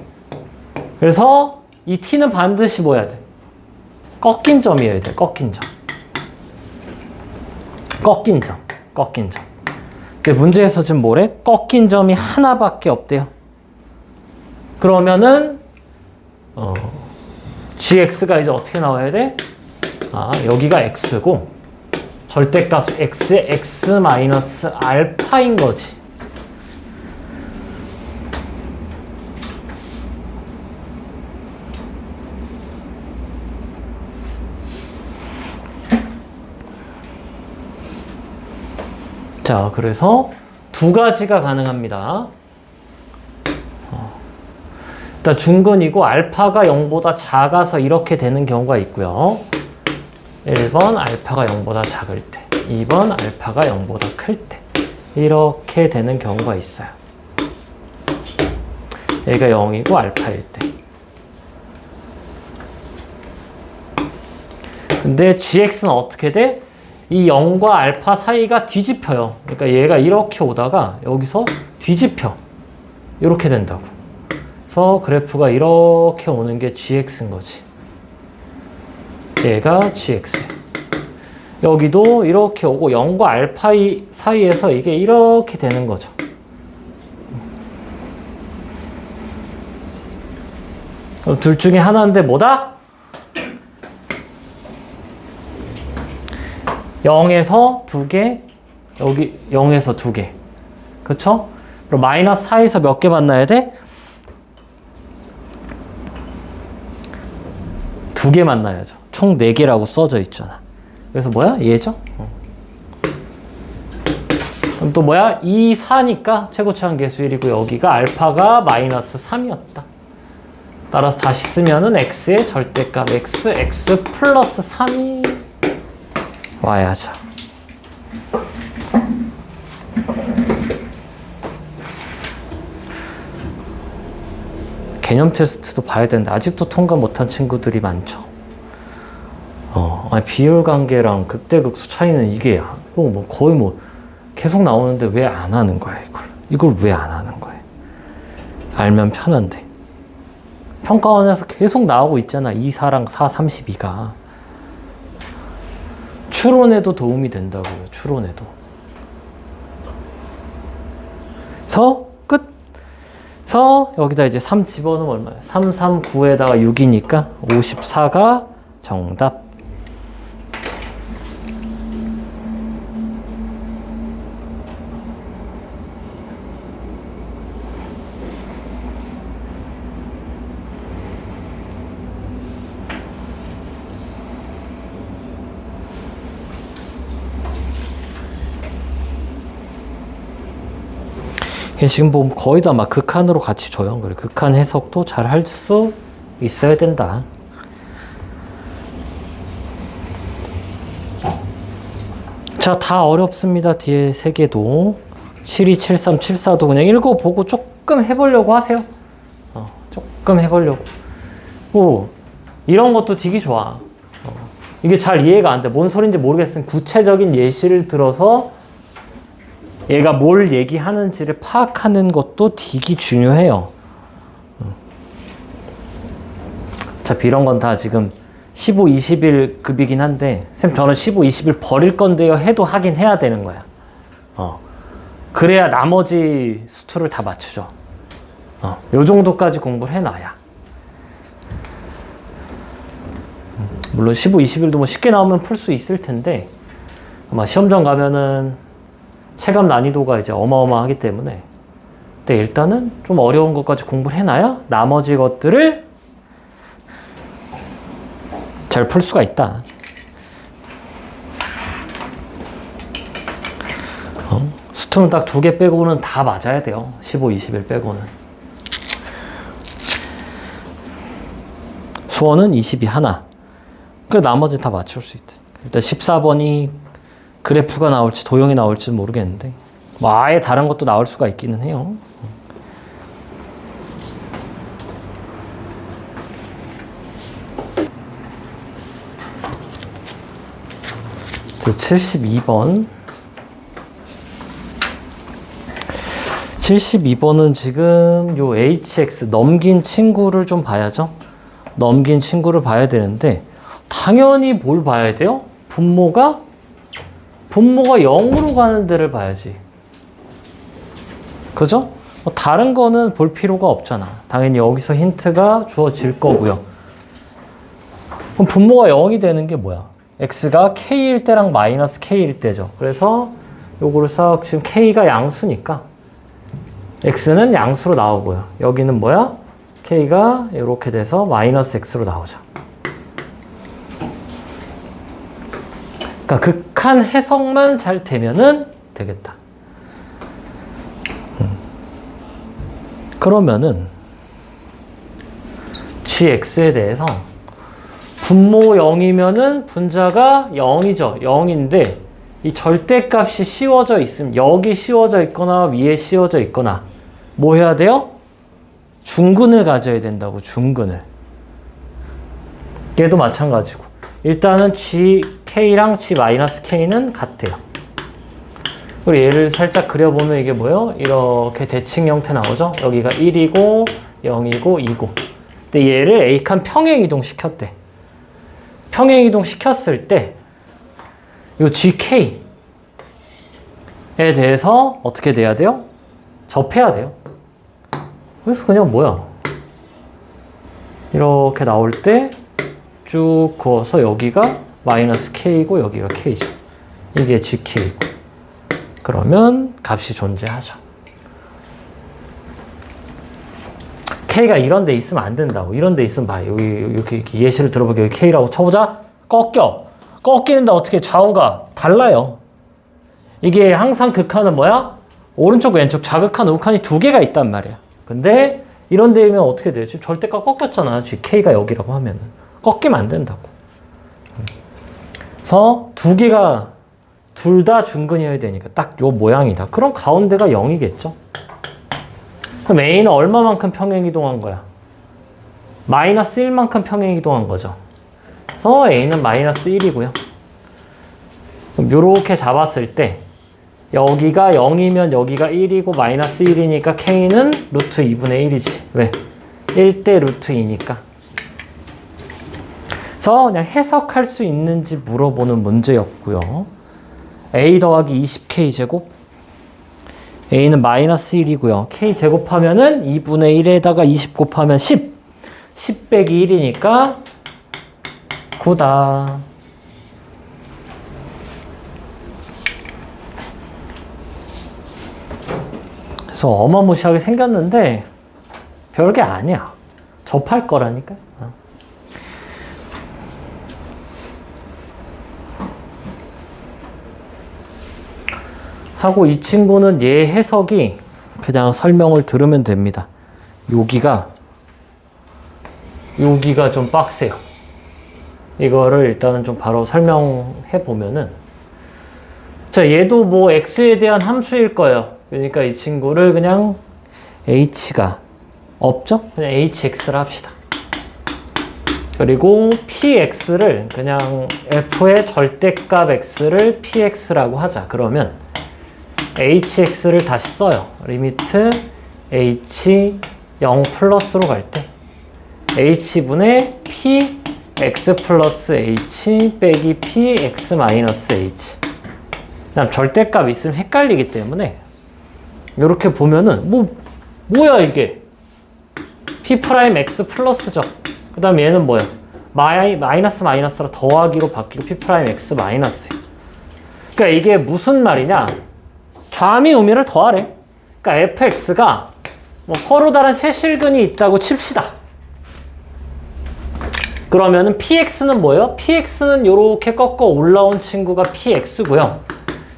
그래서 이 t는 반드시 뭐 해야 돼? 꺾인 점이어야 돼. 꺾인 점. 꺾인 점. 꺾인 점. 근데 문제에서 지금 뭐래? 꺾인 점이 하나밖에 없대요. 그러면은 gx가 이제 어떻게 나와야 돼? 아, 여기가 x고 절대값 x의 x 마이너스 알파인 거지. 자, 그래서 두 가지가 가능합니다. 일단 중근이고 알파가 0보다 작아서 이렇게 되는 경우가 있고요. 1번 알파가 0보다 작을 때, 2번 알파가 0보다 클 때 이렇게 되는 경우가 있어요. 얘가 0이고 알파일 때. 근데 gx는 어떻게 돼? 이 0과 알파 사이가 뒤집혀요. 그러니까 얘가 이렇게 오다가 여기서 뒤집혀. 이렇게 된다고. 그래서 그래프가 이렇게 오는 게 gx인 거지. 얘가 gx. 여기도 이렇게 오고 0과 알파 사이에서 이게 이렇게 되는 거죠. 그럼 둘 중에 하나인데 뭐다? 0에서 2개, 여기 0에서 2개. 그쵸? 그럼 마이너스 4에서 몇 개 만나야 돼? 2개 만나야죠. 총 4개라고 써져 있잖아. 그래서 뭐야? 얘죠? 그럼 또 뭐야? 2, 4니까 최고차원 계수 1이고 여기가 알파가 마이너스 3이었다. 따라서 다시 쓰면은 x의 절대값 x 플러스 3이 와야죠. 개념 테스트도 봐야 되는데 아직도 통과 못한 친구들이 많죠. 아니 비율 관계랑 극대극소 차이는 이게 뭐 거의 뭐 계속 나오는데 왜 안 하는 거야 이걸 왜 안 하는 거야? 알면 편한데. 평가원에서 계속 나오고 있잖아. 2, 4랑 4, 32가. 추론에도 도움이 된다고요. 추론에도. 그래서 끝. 그래서 여기다 이제 3 집어넣으면 얼마야? 3, 3, 9에다가 6이니까 54가 정답. 이게 지금 보면 거의 다 막 극한으로 같이 줘요. 그래, 극한 해석도 잘 할 수 있어야 된다. 자, 다 어렵습니다. 뒤에 세 개도. 72, 73, 74도 그냥 읽어보고 조금 해보려고 하세요. 조금 해보려고. 이런 것도 되게 좋아. 이게 잘 이해가 안 돼. 뭔 소린지 모르겠으면 구체적인 예시를 들어서 얘가 뭘 얘기하는지를 파악하는 것도 되게 중요해요. 어차피 이런 건 다 지금 15, 20일 급이긴 한데 쌤 저는 15, 20일 버릴 건데요 해도 하긴 해야 되는 거야. 그래야 나머지 수투를 다 맞추죠. 요 정도까지 공부를 해놔야. 물론 15, 20일도 뭐 쉽게 나오면 풀 수 있을 텐데 아마 시험장 가면은 체감 난이도가 이제 어마어마하기 때문에 근데 일단은 좀 어려운 것까지 공부를 해놔야 나머지 것들을 잘 풀 수가 있다. 수투는 딱 2개 빼고는 다 맞아야 돼요. 15, 20일 빼고는. 수어는 20이 하나. 그래 나머지 다 맞출 수 있다. 일단 14번이 그래프가 나올지 도형이 나올지 모르겠는데 뭐 아예 다른 것도 나올 수가 있기는 해요. 72번. 72번은 지금 요 hx 넘긴 친구를 좀 봐야죠. 넘긴 친구를 봐야 되는데 당연히 뭘 봐야 돼요? 분모가 0으로 가는 데를 봐야지. 그죠? 다른 거는 볼 필요가 없잖아. 당연히 여기서 힌트가 주어질 거고요. 그럼 분모가 0이 되는 게 뭐야? x가 k일 때랑 마이너스 k일 때죠. 그래서 요거를 싹 지금 k가 양수니까 x는 양수로 나오고요. 여기는 뭐야? k가 이렇게 돼서 마이너스 x로 나오죠. 그러니까 극한 해석만 잘 되면은 되겠다. 그러면은 gx에 대해서 분모 0이면은 분자가 0이죠. 0인데 이 절대값이 씌워져 있으면 여기 씌워져 있거나 위에 씌워져 있거나 뭐 해야 돼요? 중근을 가져야 된다고. 중근을. 얘도 마찬가지고 일단은 gk랑 g-k는 같아요. 그리고 얘를 살짝 그려보면 이게 뭐예요? 이렇게 대칭 형태 나오죠? 여기가 1이고 0이고 2고 근데 얘를 A칸 평행이동 시켰대. 평행이동 시켰을 때 이 gk에 대해서 어떻게 돼야 돼요? 접해야 돼요. 그래서 그냥 뭐야? 이렇게 나올 때 쭉 그어서 여기가 마이너스 k이고 여기가 k죠. 이게 gk이고 그러면 값이 존재하죠. k가 이런 데 있으면 안 된다고. 이런 데 있으면 봐. 여기 예시를 들어보게. 여기 k라고 쳐보자. 꺾이는데 어떻게 좌우가 달라요. 이게 항상 극한은 뭐야? 오른쪽 왼쪽 자극한 우극한이 2개가 있단 말이야. 근데 이런 데면 어떻게 돼요? 지금 절대값 꺾였잖아. k가 여기라고 하면은 꺾이면 안 된다고. 그래서 2개가 둘 다 중근이어야 되니까 딱 요 모양이다. 그럼 가운데가 0이겠죠. 그럼 A는 얼마만큼 평행이동한 거야? 마이너스 1만큼 평행이동한 거죠. 그래서 A는 마이너스 1이고요. 그럼 요렇게 잡았을 때 여기가 0이면 여기가 1이고 마이너스 1이니까 K는 루트 2분의 1이지. 왜? 1대 루트 2니까. 그래서 그냥 해석할 수 있는지 물어보는 문제였고요. A 더하기 20K 제곱. A는 마이너스 1이고요. K 제곱하면은 2분의 1에다가 20 곱하면 10. 10 빼기 1이니까 9다. 그래서 어마무시하게 생겼는데 별게 아니야. 접할 거라니까. 하고 이 친구는 얘 해석이 그냥 설명을 들으면 됩니다. 여기가 좀 빡세요. 이거를 일단은 좀 바로 설명해 보면은, 자, 얘도 뭐 x에 대한 함수일 거예요. 그러니까 이 친구를 그냥 h가 없죠? 그냥 hx를 합시다. 그리고 px를 그냥 f의 절대값 x를 px라고 하자. 그러면 hx를 다시 써요. 리미트 h 0 플러스로 갈 때 h분의 p x 플러스 h 빼기 p x 마이너스 h. 그다음 절대값 있으면 헷갈리기 때문에 이렇게 보면은 뭐야 이게 p 프라임 x 플러스죠. 그 다음 얘는 뭐야? 마이너스로 더하기로 바뀌고 p 프라임 x 마이너스. 그러니까 이게 무슨 말이냐? 좌미 우미를 더하래. 그러니까 fx가 뭐 서로 다른 세실근이 있다고 칩시다. 그러면은 px는 뭐예요? px는 이렇게 꺾어 올라온 친구가 px고요.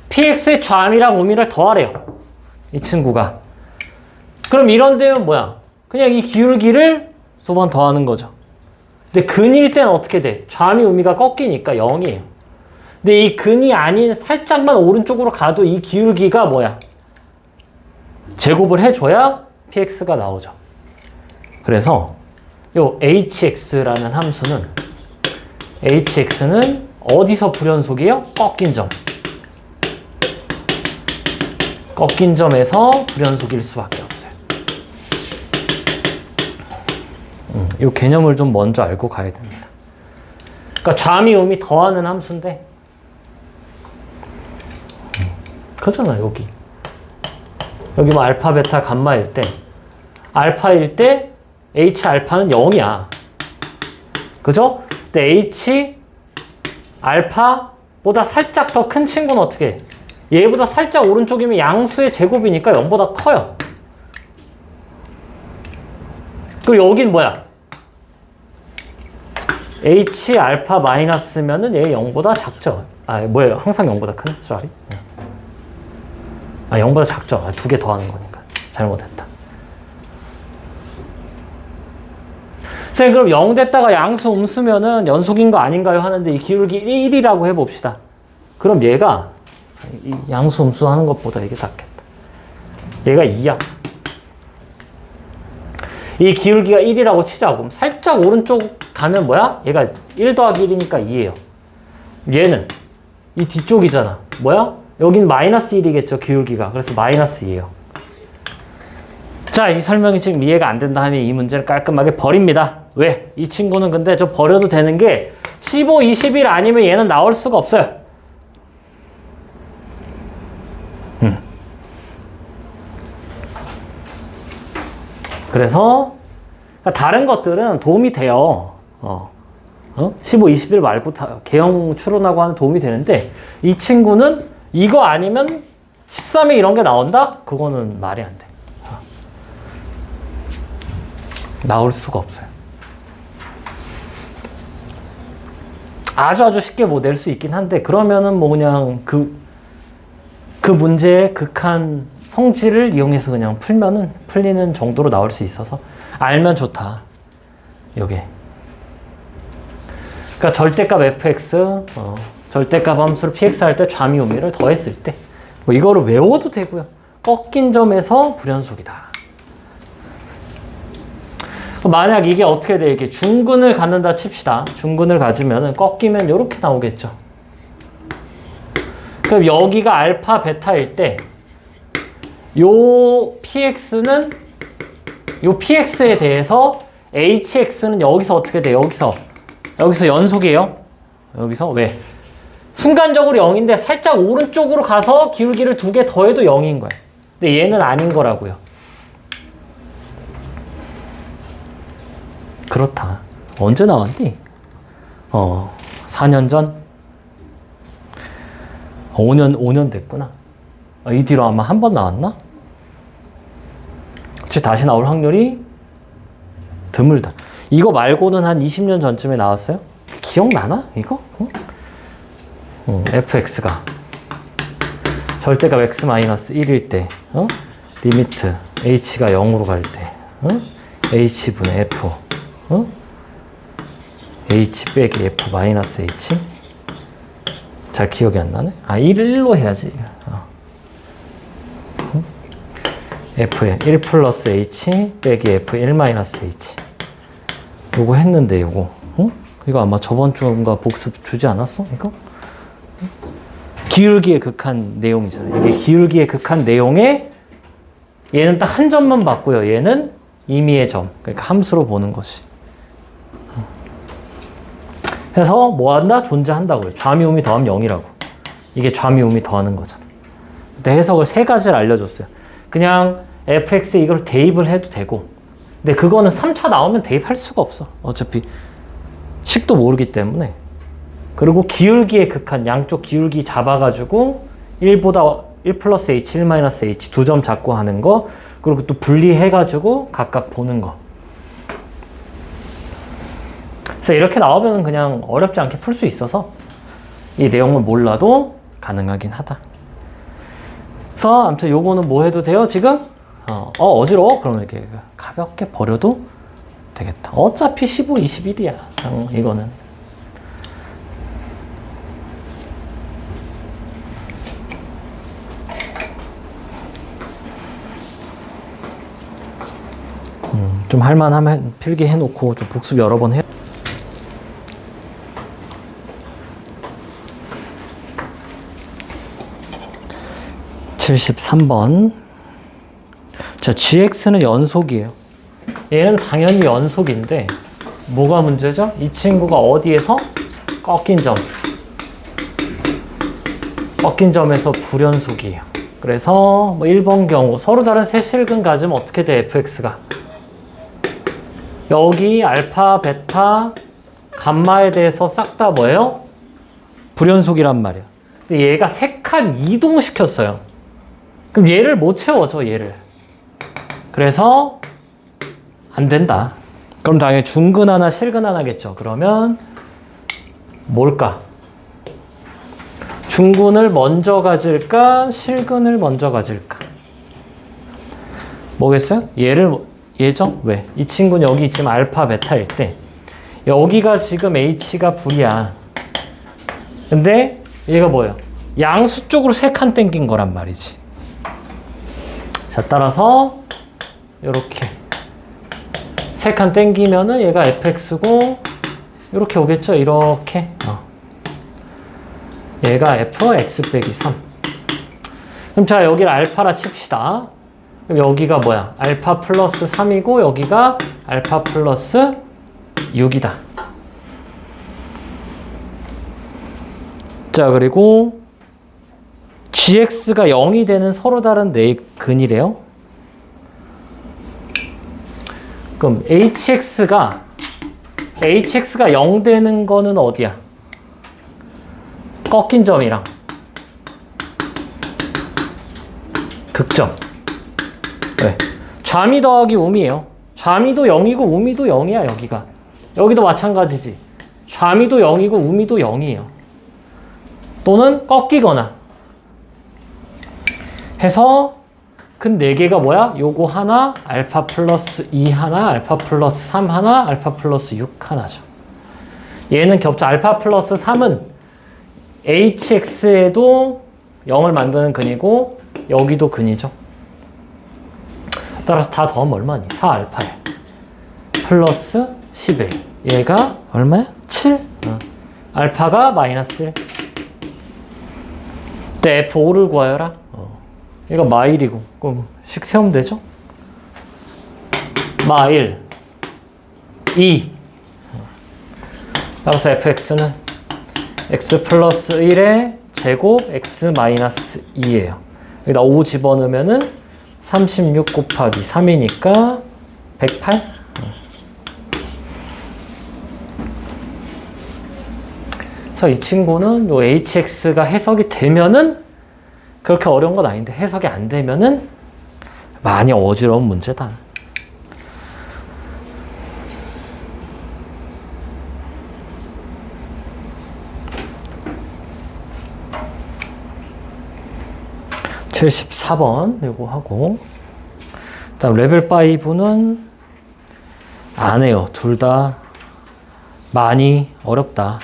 px의 좌미랑 우미를 더하래요. 이 친구가. 그럼 이런 데면 뭐야? 그냥 이 기울기를 두 번 더하는 거죠. 근데 근일 때는 어떻게 돼? 좌미 우미가 꺾이니까 0이에요. 근데 이 근이 아닌 살짝만 오른쪽으로 가도 이 기울기가 뭐야? 제곱을 해줘야 px가 나오죠. 그래서 요 hx라는 함수는 어디서 불연속이에요? 꺾인 점. 꺾인 점에서 불연속일 수밖에 없어요. 이 개념을 좀 먼저 알고 가야 됩니다. 그러니까 좌미 우미 더하는 함수인데, 그잖아 여기 뭐 알파 베타 감마일 때 알파일 때 h 알파는 0이야. 그죠? 근데 h 알파보다 살짝 더 큰 친구는 어떻게 해? 얘보다 살짝 오른쪽이면 양수의 제곱이니까 0보다 커요. 그리고 여긴 뭐야? h 알파 마이너스면은 얘 0보다 작죠. 뭐예요? 항상 0보다 큰? 쏘리. 0보다 작죠. 두 개 더하는 거니까. 잘못했다. 선생님, 그럼 0 됐다가 양수 음수면은 연속인 거 아닌가요? 하는데 이 기울기 1이라고 해봅시다. 그럼 얘가 이 양수 음수 하는 것보다 이게 낫겠다. 얘가 2야. 이 기울기가 1이라고 치자. 그럼 살짝 오른쪽 가면 뭐야? 얘가 1 더하기 1이니까 2예요. 얘는 이 뒤쪽이잖아. 뭐야? 여긴 마이너스 1이겠죠, 기울기가. 그래서 마이너스 2예요. 자, 이 설명이 지금 이해가 안 된다 하면 이 문제를 깔끔하게 버립니다. 왜? 이 친구는 근데 좀 버려도 되는 게 15, 21 아니면 얘는 나올 수가 없어요. 그래서 다른 것들은 도움이 돼요. 15, 21 말고 개형 추론하고 하는 도움이 되는데 이 친구는 이거 아니면 13에 이런 게 나온다? 그거는 말이 안 돼. 나올 수가 없어요. 아주 쉽게 뭐 낼 수 있긴 한데 그러면은 뭐 그냥 그 문제의 극한 성질을 이용해서 그냥 풀면은 풀리는 정도로 나올 수 있어서 알면 좋다. 요게. 그러니까 절대값 fx, 절대값 함수를 px 할 때 좌미 우미를 더했을 때 뭐 이거를 외워도 되고요. 꺾인 점에서 불연속이다. 만약 이게 어떻게 돼? 이게 중근을 갖는다 칩시다. 중근을 가지면은 꺾이면 이렇게 나오겠죠. 그럼 여기가 알파 베타일 때 요 px는 요 px에 대해서 hx는 여기서 어떻게 돼? 여기서 연속이에요. 여기서 왜? 순간적으로 0인데 살짝 오른쪽으로 가서 기울기를 두 개 더해도 0인 거야. 근데 얘는 아닌 거라고요. 그렇다. 언제 나왔니? 4년 전? 5년 됐구나. 이 뒤로 아마 한 번 나왔나? 혹시 다시 나올 확률이 드물다. 이거 말고는 한 20년 전쯤에 나왔어요? 기억나나? 이거? fx가 절대값 x-1일 때 리미트 h가 0으로 갈 때, 응? h분의 f, 응? h 빼기 f 마이너스 h? 잘 기억이 안 나네? 1로 해야지. 응? f에 1 플러스 h 빼기 f 1 마이너스 h. 요거 했는데, 요거. 응? 이거 아마 저번 주인가 복습 주지 않았어? 이거? 기울기의 극한 내용이잖아요. 이게 기울기의 극한 내용에 얘는 딱 한 점만 받고요. 얘는 임의의 점. 그러니까 함수로 보는 것이. 그래서 뭐 한다? 존재한다고요. 좌미우미 더하면 0이라고. 이게 좌미우미 더하는 거잖아. 그때 해석을 세 가지를 알려줬어요. 그냥 fx에 이걸 대입을 해도 되고, 근데 그거는 3차 나오면 대입할 수가 없어. 어차피 식도 모르기 때문에. 그리고 기울기의 극한, 양쪽 기울기 잡아가지고 1보다 1 플러스 h, 1 마이너스 h 두 점 잡고 하는 거, 그리고 또 분리해가지고 각각 보는 거. 그래서 이렇게 나오면 그냥 어렵지 않게 풀 수 있어서 이 내용을 몰라도 가능하긴 하다. 그래서 아무튼 요거는 뭐 해도 돼요? 지금? 어지러워? 그러면 이렇게 가볍게 버려도 되겠다. 어차피 15, 21이야. 이거는. 좀 할만하면 필기해놓고 좀 복습 여러 번 해. (73번) 자, gx는 연속이에요. 얘는 당연히 연속인데 뭐가 문제죠? 이 친구가 어디에서? 꺾인 점에서 불연속이에요. 그래서 뭐 1번 경우 서로 다른 세 실근 가지면 어떻게 돼? fx가 여기 알파, 베타, 감마에 대해서 싹 다 뭐예요? 불연속이란 말이야. 근데 얘가 3칸 이동시켰어요. 그럼 얘를 못 채워줘, 얘를. 그래서 안 된다. 그럼 당연히 중근 하나, 실근 하나겠죠. 그러면 뭘까? 중근을 먼저 가질까? 실근을 먼저 가질까? 뭐겠어요? 얘죠? 왜? 이 친구는 여기 지금 알파, 베타일 때 여기가 지금 h가 불이야. 근데 얘가 뭐예요? 양수 쪽으로 3칸 땡긴 거란 말이지. 자, 따라서 이렇게 3칸 땡기면은 얘가 fx고 이렇게 오겠죠? 이렇게. 얘가 fx 빼기 3. 그럼 자, 여기를 알파라 칩시다. 그럼 여기가 뭐야? 알파 플러스 3이고 여기가 알파 플러스 6이다. 자, 그리고 gx가 0이 되는 서로 다른 네 근이래요. 그럼 hx가 0 되는 거는 어디야? 꺾인 점이랑 극점. 왜? 좌미 더하기 우미예요. 좌미도 0이고 우미도 0이야. 여기도 마찬가지지. 좌미도 0이고 우미도 0이에요. 또는 꺾이거나 해서 근 4개가 뭐야? 요거 하나, 알파 플러스 2 하나, 알파 플러스 3 하나, 알파 플러스 6 하나죠. 얘는 겹쳐. 알파 플러스 3은 hx에도 0을 만드는 근이고 여기도 근이죠. 따라서 다 더하면 얼마니? 4알파에 플러스 11. 얘가 얼마야? 7. 알파가 마이너스 1. 때 F5를 구하여라. 얘가 마1이고 그럼 식 세우면 되죠? 마1 2. 따라서 fx는 x 플러스 1의 제곱 x 마이너스 2예요. 여기다 5 집어넣으면은 36 곱하기 3이니까 108? 그래서 이 친구는 요 hx가 해석이 되면은 그렇게 어려운 건 아닌데 해석이 안 되면은 많이 어지러운 문제다. (74번) 요거 하고 다음 레벨 5는 안 해요. 둘 다 많이 어렵다.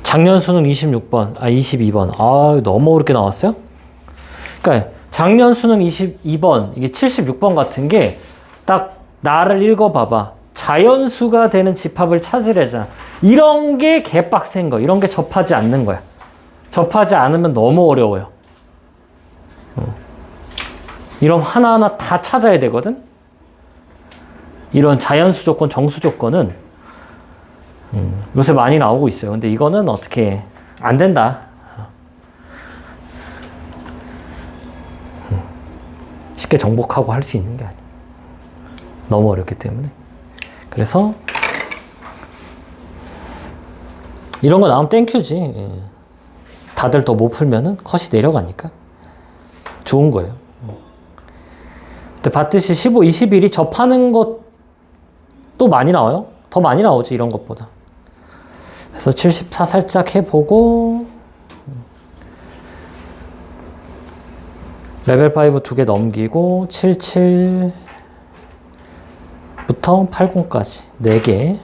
작년 수능 26번, 22번. 너무 어렵게 나왔어요? 그러니까 작년 수능 22번, 이게 76번 같은 게 딱 나를 읽어봐봐. 자연수가 되는 집합을 찾으래잖아. 이런 게 개빡센 거. 이런 게 접하지 않는 거야. 접하지 않으면 너무 어려워요. 이런 하나하나 다 찾아야 되거든? 이런 자연수 조건, 정수 조건은 요새 많이 나오고 있어요. 근데 이거는 어떻게 안 된다. 쉽게 정복하고 할 수 있는 게 아니야. 너무 어렵기 때문에. 그래서 이런 거 나오면 땡큐지. 다들 더 못 풀면은 컷이 내려가니까 좋은 거예요. 근데 봤듯이 15, 21이 접하는 것도 많이 나와요. 더 많이 나오지 이런 것보다. 그래서 74 살짝 해보고 레벨 5 두 개 넘기고 77부터 80까지 4개.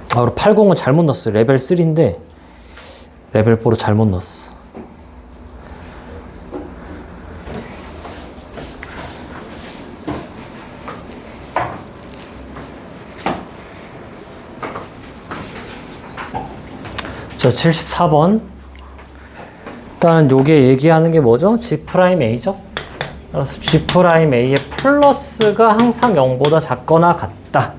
그리고 80은 잘못 넣었어요. 레벨 3인데 레벨 4로 잘못 넣었어. 저 74번. 일단 요게 얘기하는 게 뭐죠? G'A죠? 그래서 G'A의 플러스가 항상 0보다 작거나 같다.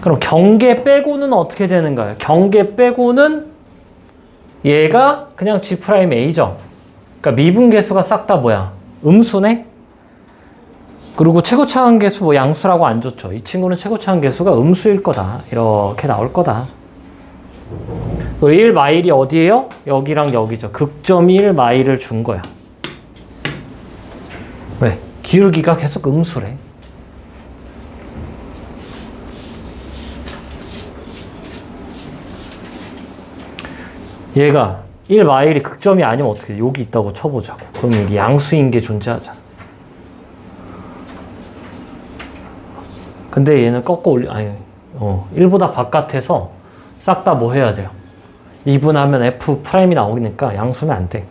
그럼 경계 빼고는 어떻게 되는가요? 경계 빼고는 얘가 그냥 G'A죠. 그러니까 미분계수가 싹 다 뭐야? 음수네? 그리고 최고차항계수 뭐 양수라고 안 줬죠. 이 친구는 최고차항계수가 음수일 거다. 이렇게 나올 거다. 1마일이 어디예요? 여기랑 여기죠. 극점 1마일을 준 거야. 왜? 기울기가 계속 음수래. 얘가 1마일이 극점이 아니면 어떻게 돼? 여기 있다고 쳐보자고. 그럼 여기 양수인 게 존재하잖아. 근데 얘는 꺾어 올리, 1보다 바깥에서 싹 다 뭐 해야 돼요? 2분하면 F'이 나오니까 양수면 안 돼.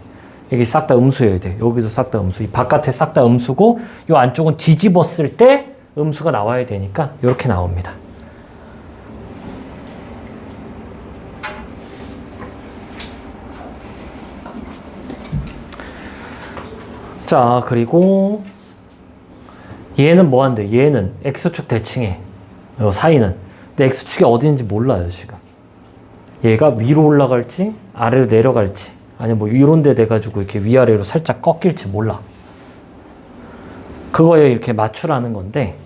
여기 싹 다 음수여야 돼. 여기도 싹 다 음수. 이 바깥에 싹 다 음수고, 이 안쪽은 뒤집었을 때 음수가 나와야 되니까, 이렇게 나옵니다. 자, 그리고 얘는 뭐 한대? 얘는 X축 대칭해. 요 사이는. 근데 X축이 어디인지 몰라요, 지금. 얘가 위로 올라갈지, 아래로 내려갈지, 아니면 뭐 이런 데 돼가지고 이렇게 위아래로 살짝 꺾일지 몰라. 그거에 이렇게 맞추라는 건데,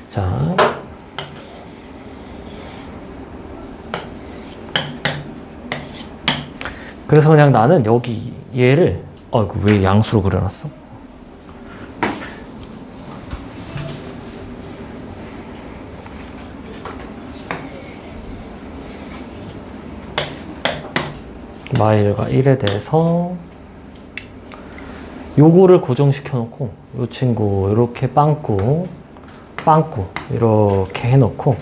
자. 그래서 그냥 나는 여기 얘를, 왜 양수로 그려놨어? 마일과 1에 대해서 요거를 고정시켜 놓고 요 친구 이렇게 빵꾸 이렇게 해놓고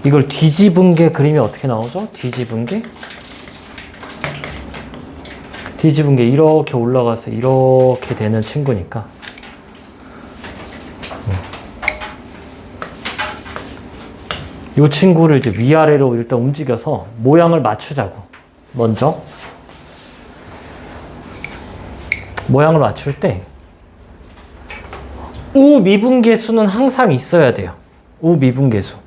이걸 뒤집은 게 그림이 어떻게 나오죠? 뒤집은 게 이렇게 올라가서 이렇게 되는 친구니까 이 친구를 이제 위아래로 일단 움직여서 모양을 맞추자고. 먼저 모양을 맞출 때 우미분계수는 항상 있어야 돼요. 우미분계수.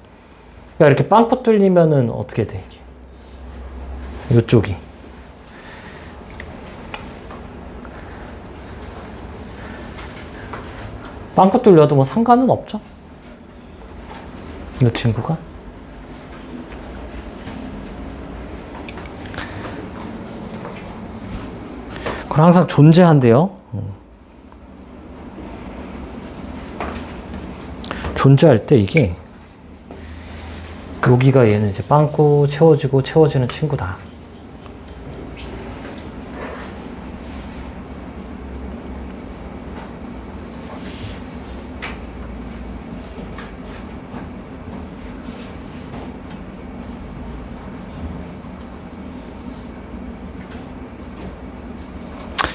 그러니까 이렇게 빵꾸 뚫리면은 어떻게 돼? 이쪽이 빵꾸 뚫려도 뭐 상관은 없죠. 이 친구가 그건 항상 존재한대요. 존재할 때 이게 여기가 얘는 이제 빵꾸 채워지고 채워지는 친구다.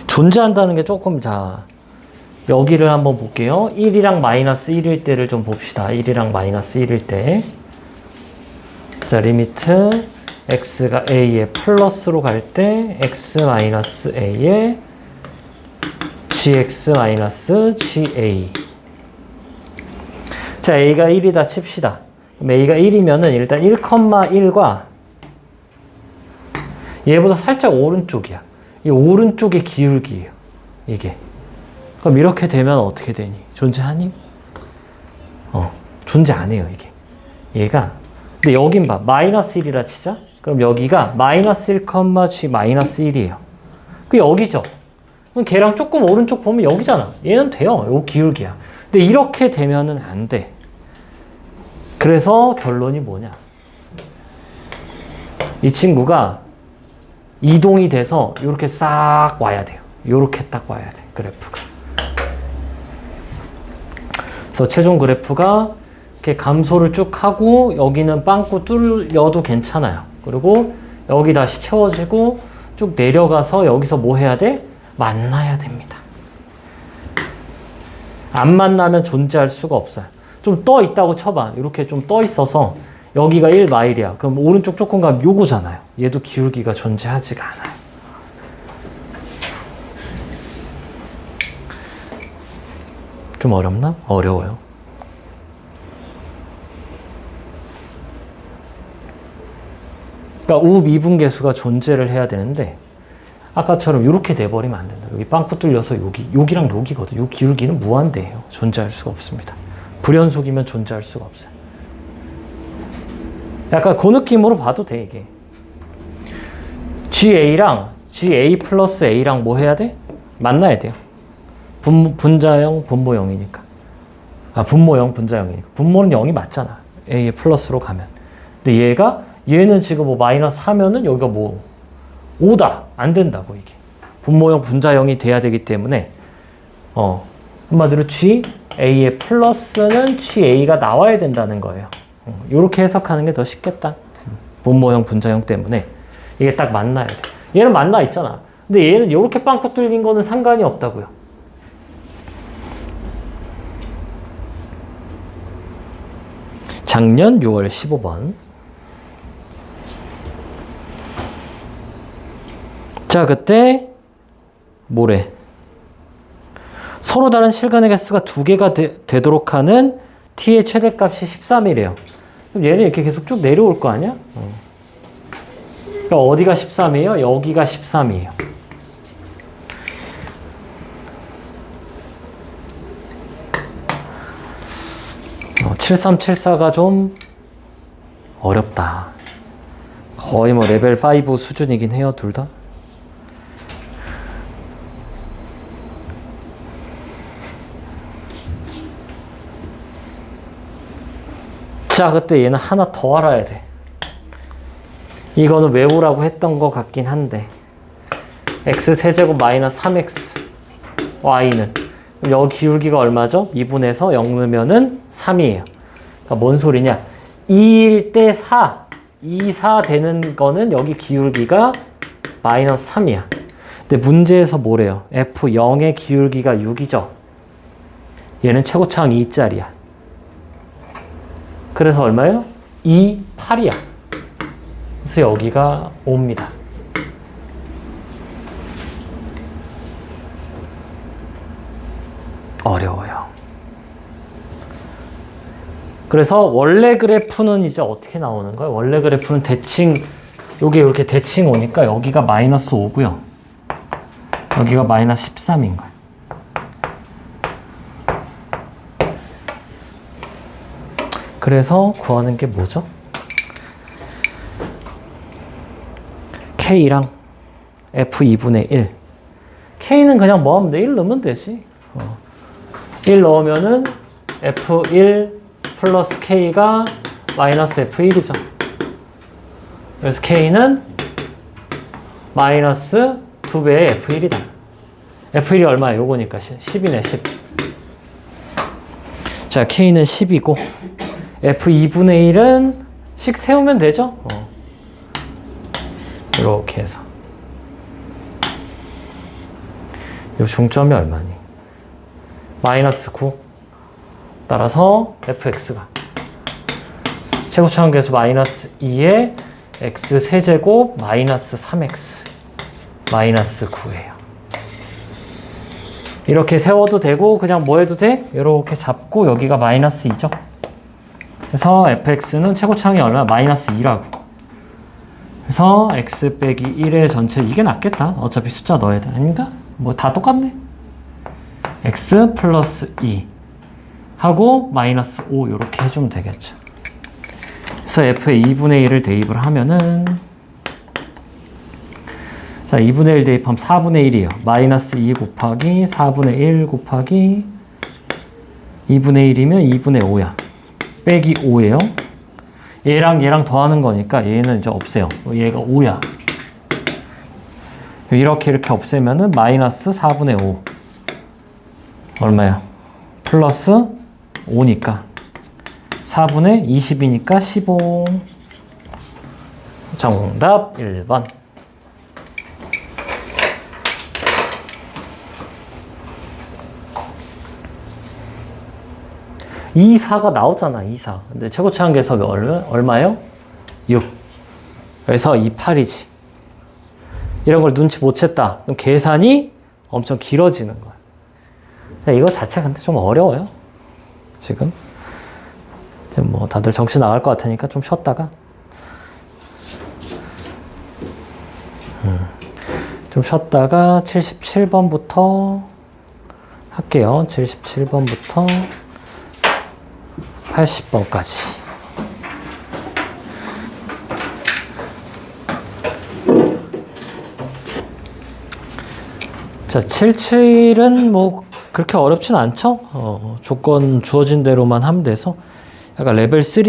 존재한다는 게 조금, 자, 여기를 한번 볼게요. 1이랑 마이너스 1일 때를 좀 봅시다. 1이랑 마이너스 1일 때. 자, 리미트 x가 a에 플러스로 갈 때 x 마이너스 a에 gx 마이너스 ga. 자, a가 1이다 칩시다. 그럼 a가 1이면은 일단 1,1과 얘보다 살짝 오른쪽이야. 이 오른쪽의 기울기예요. 이게. 그럼 이렇게 되면 어떻게 되니? 존재하니? 존재 안 해요, 이게. 얘가. 근데 여긴 봐. 마이너스 1이라 치자. 그럼 여기가 마이너스 1, g 마이너스 1이에요. 그 여기죠. 그럼 걔랑 조금 오른쪽 보면 여기잖아. 얘는 돼요. 요 기울기야. 근데 이렇게 되면은 안 돼. 그래서 결론이 뭐냐? 이 친구가 이동이 돼서 이렇게 싹 와야 돼요. 이렇게 딱 와야 돼, 그래프가. 그래서 최종 그래프가 이렇게 감소를 쭉 하고 여기는 빵꾸 뚫려도 괜찮아요. 그리고 여기 다시 채워지고 쭉 내려가서 여기서 뭐 해야 돼? 만나야 됩니다. 안 만나면 존재할 수가 없어요. 좀 떠 있다고 쳐봐. 이렇게 좀 떠 있어서 여기가 1마일이야. 그럼 오른쪽 조금 가면 요거잖아요. 얘도 기울기가 존재하지가 않아요. 좀 어렵나? 어려워요. 그러니까 우미분계수가 존재를 해야 되는데 아까처럼 이렇게 돼버리면 안 된다. 여기 빵꾸 뚫려서 여기랑 여기거든. 요 기울기는 무한대예요. 존재할 수가 없습니다. 불연속이면 존재할 수가 없어요. 약간 그 느낌으로 봐도 돼, 이게. GA랑 GA 플러스 A랑 뭐 해야 돼? 만나야 돼요. 분자형, 분모형이니까. 분모형, 분자형이니까. 분모는 0이 맞잖아. A의 플러스로 가면. 근데 얘는 지금 뭐 마이너스 하면은 여기가 뭐 5다. 안 된다고, 이게. 분모형, 분자형이 돼야 되기 때문에, 한마디로 GA의 플러스는 GA가 나와야 된다는 거예요. 이렇게 해석하는 게 더 쉽겠다. 분모형, 분자형 때문에. 이게 딱 만나야 돼. 얘는 만나 있잖아. 근데 얘는 이렇게 빵꾸 뚫린 거는 상관이 없다고요. 작년 6월 15번. 자, 그때 뭐래? 서로 다른 실간의 개수가 2개가 되도록 하는 t의 최대값이 13이래요. 그럼 얘는 이렇게 계속 쭉 내려올 거 아니야? 그러니까 어디가 13이에요? 여기가 13이에요. 어, 7374가 좀 어렵다. 거의 뭐 레벨 5 수준이긴 해요, 둘 다. 자, 그때 얘는 하나 더 알아야 돼. 이거는 외우라고 했던 것 같긴 한데 x세제곱 마이너스 3x y는 여기 기울기가 얼마죠? 2분에서 0 넣으면은 3이에요. 그러니까 뭔 소리냐? 2일 때 4, 2, 4 되는 거는 여기 기울기가 마이너스 3이야. 근데 문제에서 뭐래요? f0의 기울기가 6이죠. 얘는 최고차항 2짜리야. 그래서 얼마예요? 2, 8이야. 그래서 여기가 5입니다. 어려워요. 그래서 원래 그래프는 이제 어떻게 나오는 거예요? 원래 그래프는 대칭, 요게 이렇게 대칭 오니까 여기가 마이너스 5고요. 여기가 마이너스 13인 거예요. 그래서 구하는 게 뭐죠? K랑 F2분의 1. K는 그냥 뭐 하면 돼? 1 넣으면 되지. 1 넣으면은 F1 플러스 K가 마이너스 F1이죠. 그래서 K는 마이너스 2배의 F1이다. F1이 얼마야? 요거니까 10이네, 10. 자, K는 10이고 F2분의 1은 식 세우면 되죠? 이렇게 해서 요 중점이 얼마니? 마이너스 9. 따라서 fx가 최고차원계수 마이너스 2에 x 세제곱 마이너스 3x 마이너스 9예요. 이렇게 세워도 되고 그냥 뭐 해도 돼? 이렇게 잡고 여기가 마이너스 2죠. 그래서 fx는 최고차항이 얼마? 마이너스 2라고. 그래서 x 빼기 1의 전체 이게 낫겠다. 어차피 숫자 넣어야 돼. 아닌가? 뭐 다 똑같네. x 플러스 2 하고 마이너스 5 이렇게 해주면 되겠죠. 그래서 f의 2분의 1을 대입을 하면은 자 2분의 1 대입하면 4분의 1이에요. 마이너스 2 곱하기 4분의 1 곱하기 2분의 1이면 2분의 5야. 빼기 5예요. 얘랑 얘랑 더하는 거니까 얘는 이제 없애요. 얘가 5야. 이렇게 없애면은 마이너스 4분의 5 얼마야? 플러스 5니까 4분의 20이니까 15. 정답 1번. 이 4가 나오잖아. 2, 4. 근데 최고차항계수 얼마예요? 6. 그래서 이 8이지. 이런 걸 눈치 못 챘다. 그럼 계산이 엄청 길어지는 거야. 이거 자체 근데 좀 어려워요. 지금 뭐 다들 정신 나갈 것 같으니까 좀 쉬었다가 좀 쉬었다가 77번부터 할게요. 77번부터 80번까지. 자, 77은 뭐 그렇게 어렵진 않죠? 조건 주어진 대로만 하면 돼서 약간 레벨 3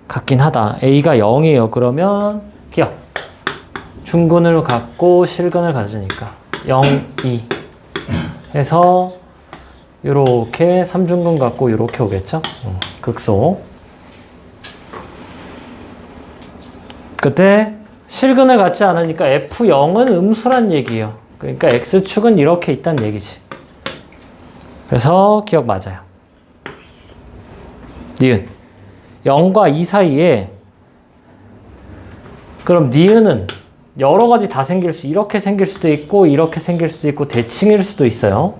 같긴 하다. A가 0이에요. 그러면 기억. 중근을 갖고 실근을 가지니까 0, 2 해서 요렇게 3중근 갖고 요렇게 오겠죠? 극소. 그때 실근을 갖지 않으니까 F0은 음수란 얘기예요. 그러니까 X축은 이렇게 있다는 얘기지. 그래서 기억 맞아요. 니은 0과 2 사이에 그럼 니은은 여러 가지 다 생길 수, 이렇게 생길 수도 있고 이렇게 생길 수도 있고 대칭일 수도 있어요.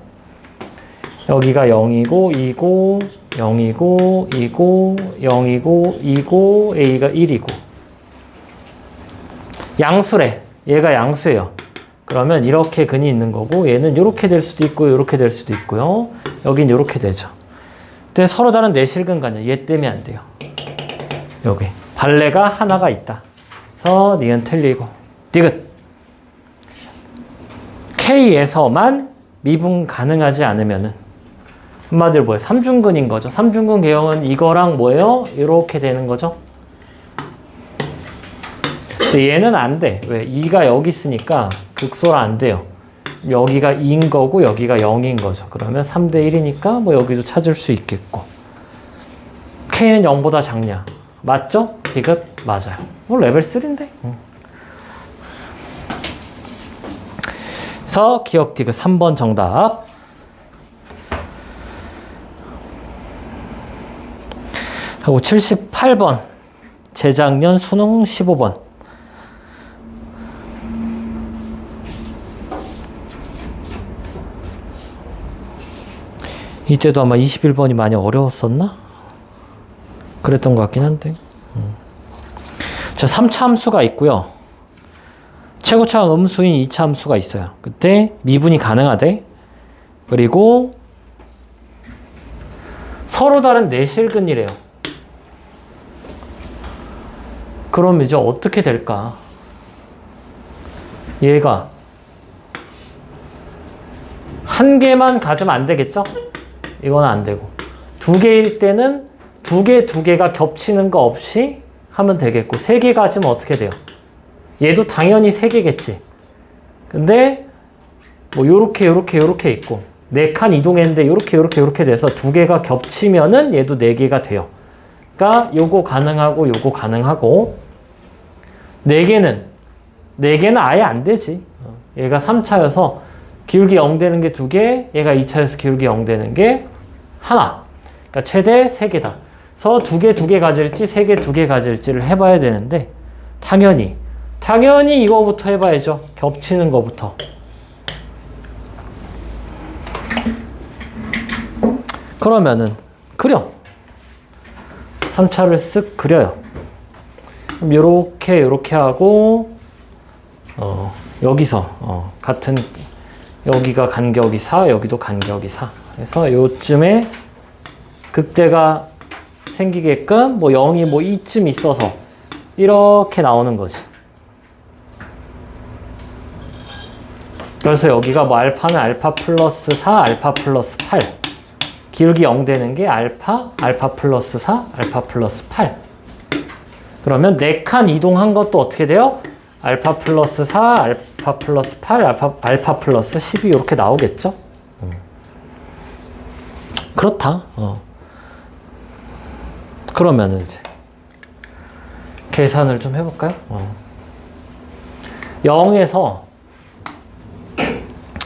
여기가 0이고 2고 0이고 2고 0이고 2고 A가 1이고 양수래. 얘가 양수예요. 그러면 이렇게 근이 있는 거고 얘는 이렇게 될 수도 있고 이렇게 될 수도 있고요. 여긴 이렇게 되죠. 근데 서로 다른 내실근간이야. 얘 때문에 안 돼요. 여기 발레가 하나가 있다. 그래서 니은 틀리고 디귿. K에서만 미분 가능하지 않으면은 한마디로 뭐예요? 3중근인 거죠. 3중근 개형은 이거랑 뭐예요? 이렇게 되는 거죠. 근데 얘는 안 돼. 왜? 2가 여기 있으니까 극소라 안 돼요. 여기가 2인 거고 여기가 0인 거죠. 그러면 3대 1이니까 뭐 여기도 찾을 수 있겠고. K는 0보다 작냐? 맞죠? 디귿? 맞아요. 뭐 레벨 3인데. 그래서 기억 디귿 3번 정답. 하고 78번 재작년 수능 15번. 이때도 아마 21번이 많이 어려웠었나? 그랬던 것 같긴 한데. 자, 3차 함수가 있고요. 최고차항 음수인 2차 함수가 있어요. 그때 미분이 가능하대. 그리고 서로 다른 내실근이래요. 그럼 이제 어떻게 될까? 얘가 한 개만 가지면 안 되겠죠? 이거는 안 되고 두 개일 때는 두 개가 겹치는 거 없이 하면 되겠고, 세 개 가지면 어떻게 돼요? 얘도 당연히 세 개겠지. 근데 뭐 요렇게 있고, 네 칸 이동했는데 요렇게 돼서 두 개가 겹치면은 얘도 네 개가 돼요. 그러니까 요거 가능하고 네 개는 아예 안 되지. 얘가 3차여서 기울기 0 되는 게 2개, 얘가 2차여서 기울기 0 되는 게 하나. 그러니까 최대 3개다. 그래서 2개 가질지 3개 2개 가질지를 해봐야 되는데, 당연히 이거부터 해봐야죠. 겹치는 거부터. 그러면은 그려. 3차를 쓱 그려요. 그럼 요렇게 하고 여기서 같은, 여기가 간격이 4, 여기도 간격이 4. 그래서 요쯤에 극대가 생기게끔 뭐 0이 뭐 이쯤 있어서 이렇게 나오는 거지. 그래서 여기가 뭐 알파는 알파 플러스 4, 알파 플러스 8. 기울기 0 되는 게 알파 플러스 4, 알파 플러스 8. 그러면 4칸 이동한 것도 어떻게 돼요? 알파 플러스 4, 알파 플러스 8, 알파 플러스 12 이렇게 나오겠죠? 그렇다. 그러면은 이제 계산을 좀 해볼까요? 0에서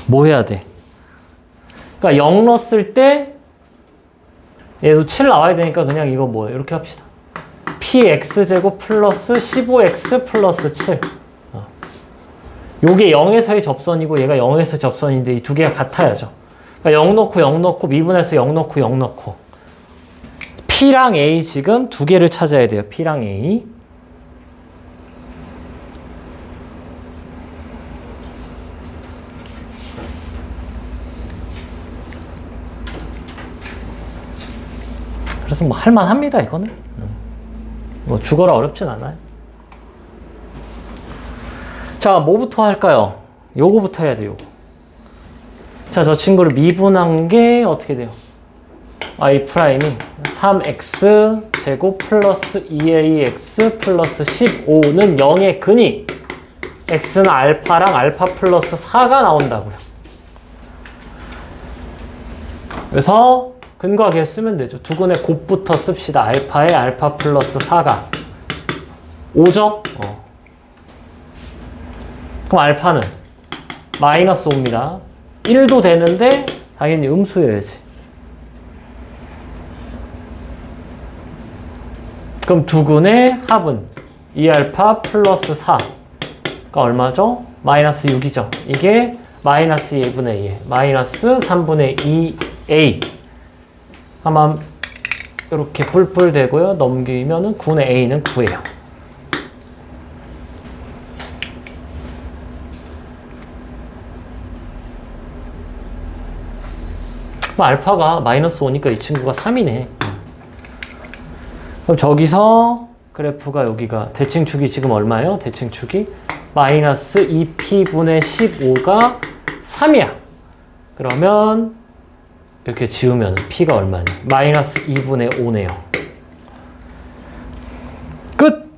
뭐 해야 돼? 그러니까 0 넣었을 때 얘도 7 나와야 되니까 그냥 이거 뭐예요? 이렇게 합시다. px제곱 플러스 15x 플러스 7. 요게 0에서의 접선이고 얘가 0에서 접선인데 이 두 개가 같아야죠. 그러니까 0 넣고 미분해서 0 넣고 P랑 A 지금 두 개를 찾아야 돼요. P랑 A. 그래서 뭐 할만합니다, 이거는. 뭐 죽어라 어렵진 않아요. 자, 뭐부터 할까요? 요거부터 해야 돼요. 자, 저 친구를 미분한 게 어떻게 돼요? i 프라임이 3x 제곱 플러스 2ax 플러스 15는 0의 근이 x는 알파랑 알파 플러스 4가 나온다고요. 그래서 근거하게 쓰면 되죠. 두근의 곱부터 씁시다. 알파에 알파 플러스 4가 5죠? 그럼 알파는 마이너스 5입니다. 1도 되는데 당연히 음수여야지. 그럼 두근의 합은 2알파 플러스 4가 얼마죠? 마이너스 6이죠. 이게 마이너스 2분의 2, 마이너스 3분의 2a. 아마 이렇게 뿔뿔 되고요. 넘기면은 9의 a는 9예요. 뭐 알파가 마이너스 5니까 이 친구가 3이네. 그럼 저기서 그래프가 여기가 대칭축이 지금 얼마예요? 대칭축이 마이너스 2p분의 15가 3이야. 그러면 이렇게 지우면 p가 얼마냐? 마이너스 2분의 5네요. 끝!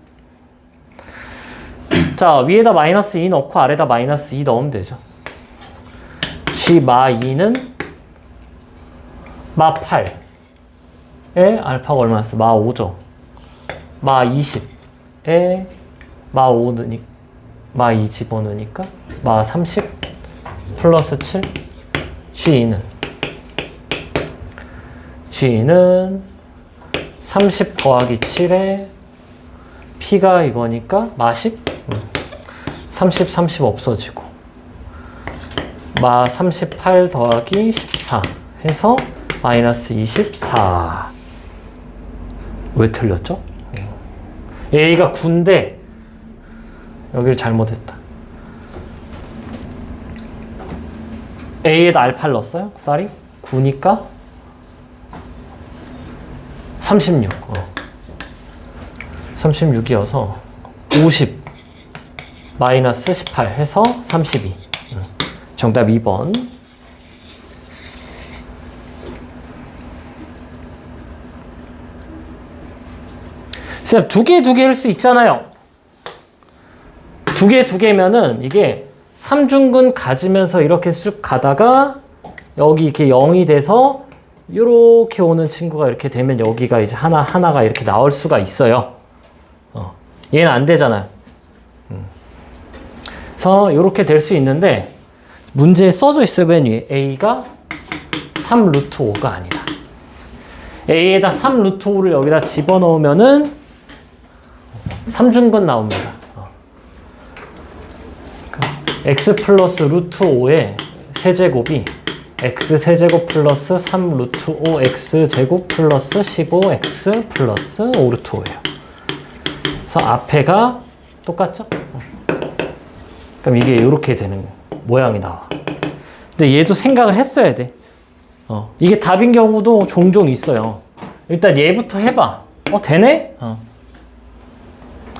자, 위에다 마이너스 2 넣고 아래다 마이너스 2 넣으면 되죠. g 마 2는 마 8에 알파가 얼마였어? 마 5죠. 마 20에 마 5 넣으니까 마 2 집어넣으니까 마 30 플러스 7 G는 30 더하기 7에 P가 이거니까 마 10? 30 없어지고 마 38 더하기 14 해서 마이너스 24. 왜 틀렸죠? A가 9인데 여기를 잘못했다. A에다 알파를 넣었어요? 쌀이? 9니까 36. 36이어서 50 마이너스 18 해서 32. 정답 2번. 쌤, 두 개일 수 있잖아요. 두 개면은 이게 삼중근 가지면서 이렇게 쭉 가다가 여기 이렇게 0이 돼서 이렇게 오는 친구가 이렇게 되면 여기가 이제 하나가 이렇게 나올 수가 있어요. 얘는 안 되잖아요. 그래서 이렇게 될 수 있는데 문제에 써져 있어요. 맨 위에 A가 3 루트 5가 아니다. A에다 3 루트 5를 여기다 집어넣으면은 삼중근 나옵니다. x 플러스 루트 5의 세제곱이 x 세제곱 플러스 3 루트 5 x 제곱 플러스 15x 플러스 5 루트 5예요. 그래서 앞에가 똑같죠? 그럼 이게 이렇게 되는 모양이 나와. 근데 얘도 생각을 했어야 돼. 이게 답인 경우도 종종 있어요. 일단 얘부터 해봐. 되네?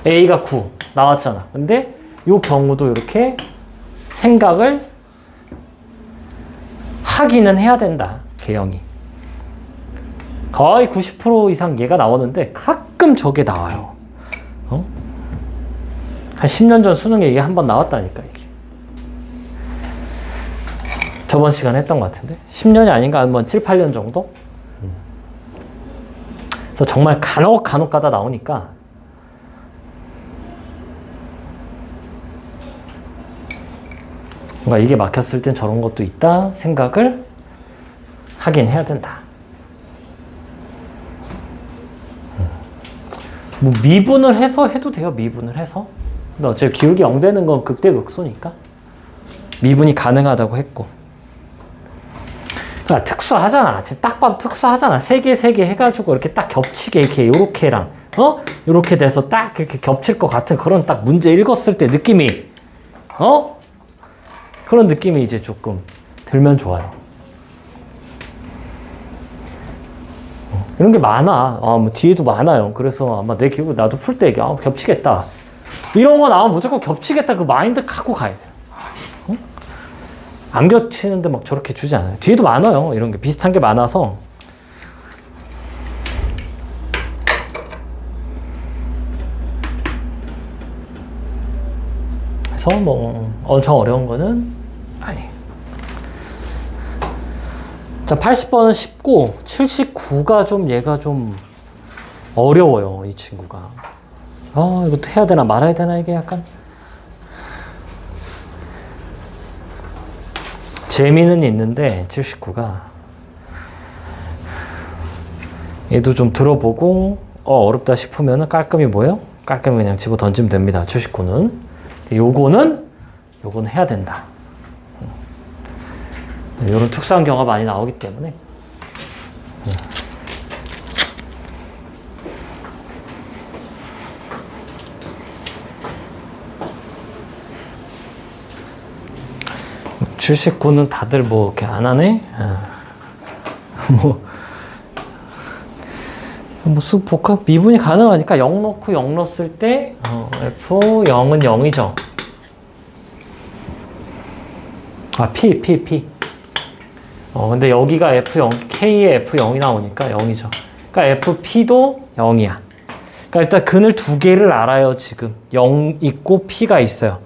A가 9 나왔잖아. 근데 이 경우도 이렇게 생각을 하기는 해야 된다. 개형이. 거의 90% 이상 얘가 나오는데 가끔 저게 나와요. 한 10년 전 수능에 이게 한 번 나왔다니까, 이게. 저번 시간에 했던 것 같은데. 10년이 아닌가? 한번 7, 8년 정도? 그래서 정말 간혹 가다 나오니까 뭔가 이게 막혔을 땐 저런 것도 있다 생각을 하긴 해야 된다. 뭐 미분을 해서 해도 돼요. 미분을 해서. 근데 어차피 기울기 0 되는 건 극대극소니까 미분이 가능하다고 했고. 그러니까 특수하잖아. 지금 딱 봐도 특수하잖아. 3개 해가지고 이렇게 딱 겹치게 이렇게 요렇게랑 요렇게 돼서 딱 이렇게 겹칠 것 같은 그런 딱 문제 읽었을 때 느낌이 그런 느낌이 이제 조금 들면 좋아요. 이런 게 많아. 뭐 뒤에도 많아요. 그래서 아마 내 기억에 나도 풀 때 겹치겠다. 이런 거 나오면 무조건 겹치겠다. 그 마인드 갖고 가야 돼요. 안 겹치는데 막 저렇게 주지 않아요. 뒤에도 많아요. 이런 게 비슷한 게 많아서. 그래서 뭐 엄청 어려운 거는 아니에요. 자, 80번은 쉽고 79가 좀 얘가 좀 어려워요. 이 친구가. 이것도 해야 되나 말아야 되나 이게 약간 재미는 있는데 79가 얘도 좀 들어보고 어렵다 싶으면 깔끔히 뭐예요? 깔끔히 그냥 집어 던지면 됩니다. 79는. 요거는 해야 된다. 이런 특수한 경우가 많이 나오기 때문에. 음. 79는 다들 뭐 이렇게 안 하네? 쓱 복합 미분이 가능하니까 0 넣고 0 넣었을 때 F0은 0이죠. P. 근데 여기가 F0, K에 F0이 나오니까 0이죠. 그러니까 FP도 0이야. 그러니까 일단 근을 두 개를 알아요, 지금. 0 있고 P가 있어요.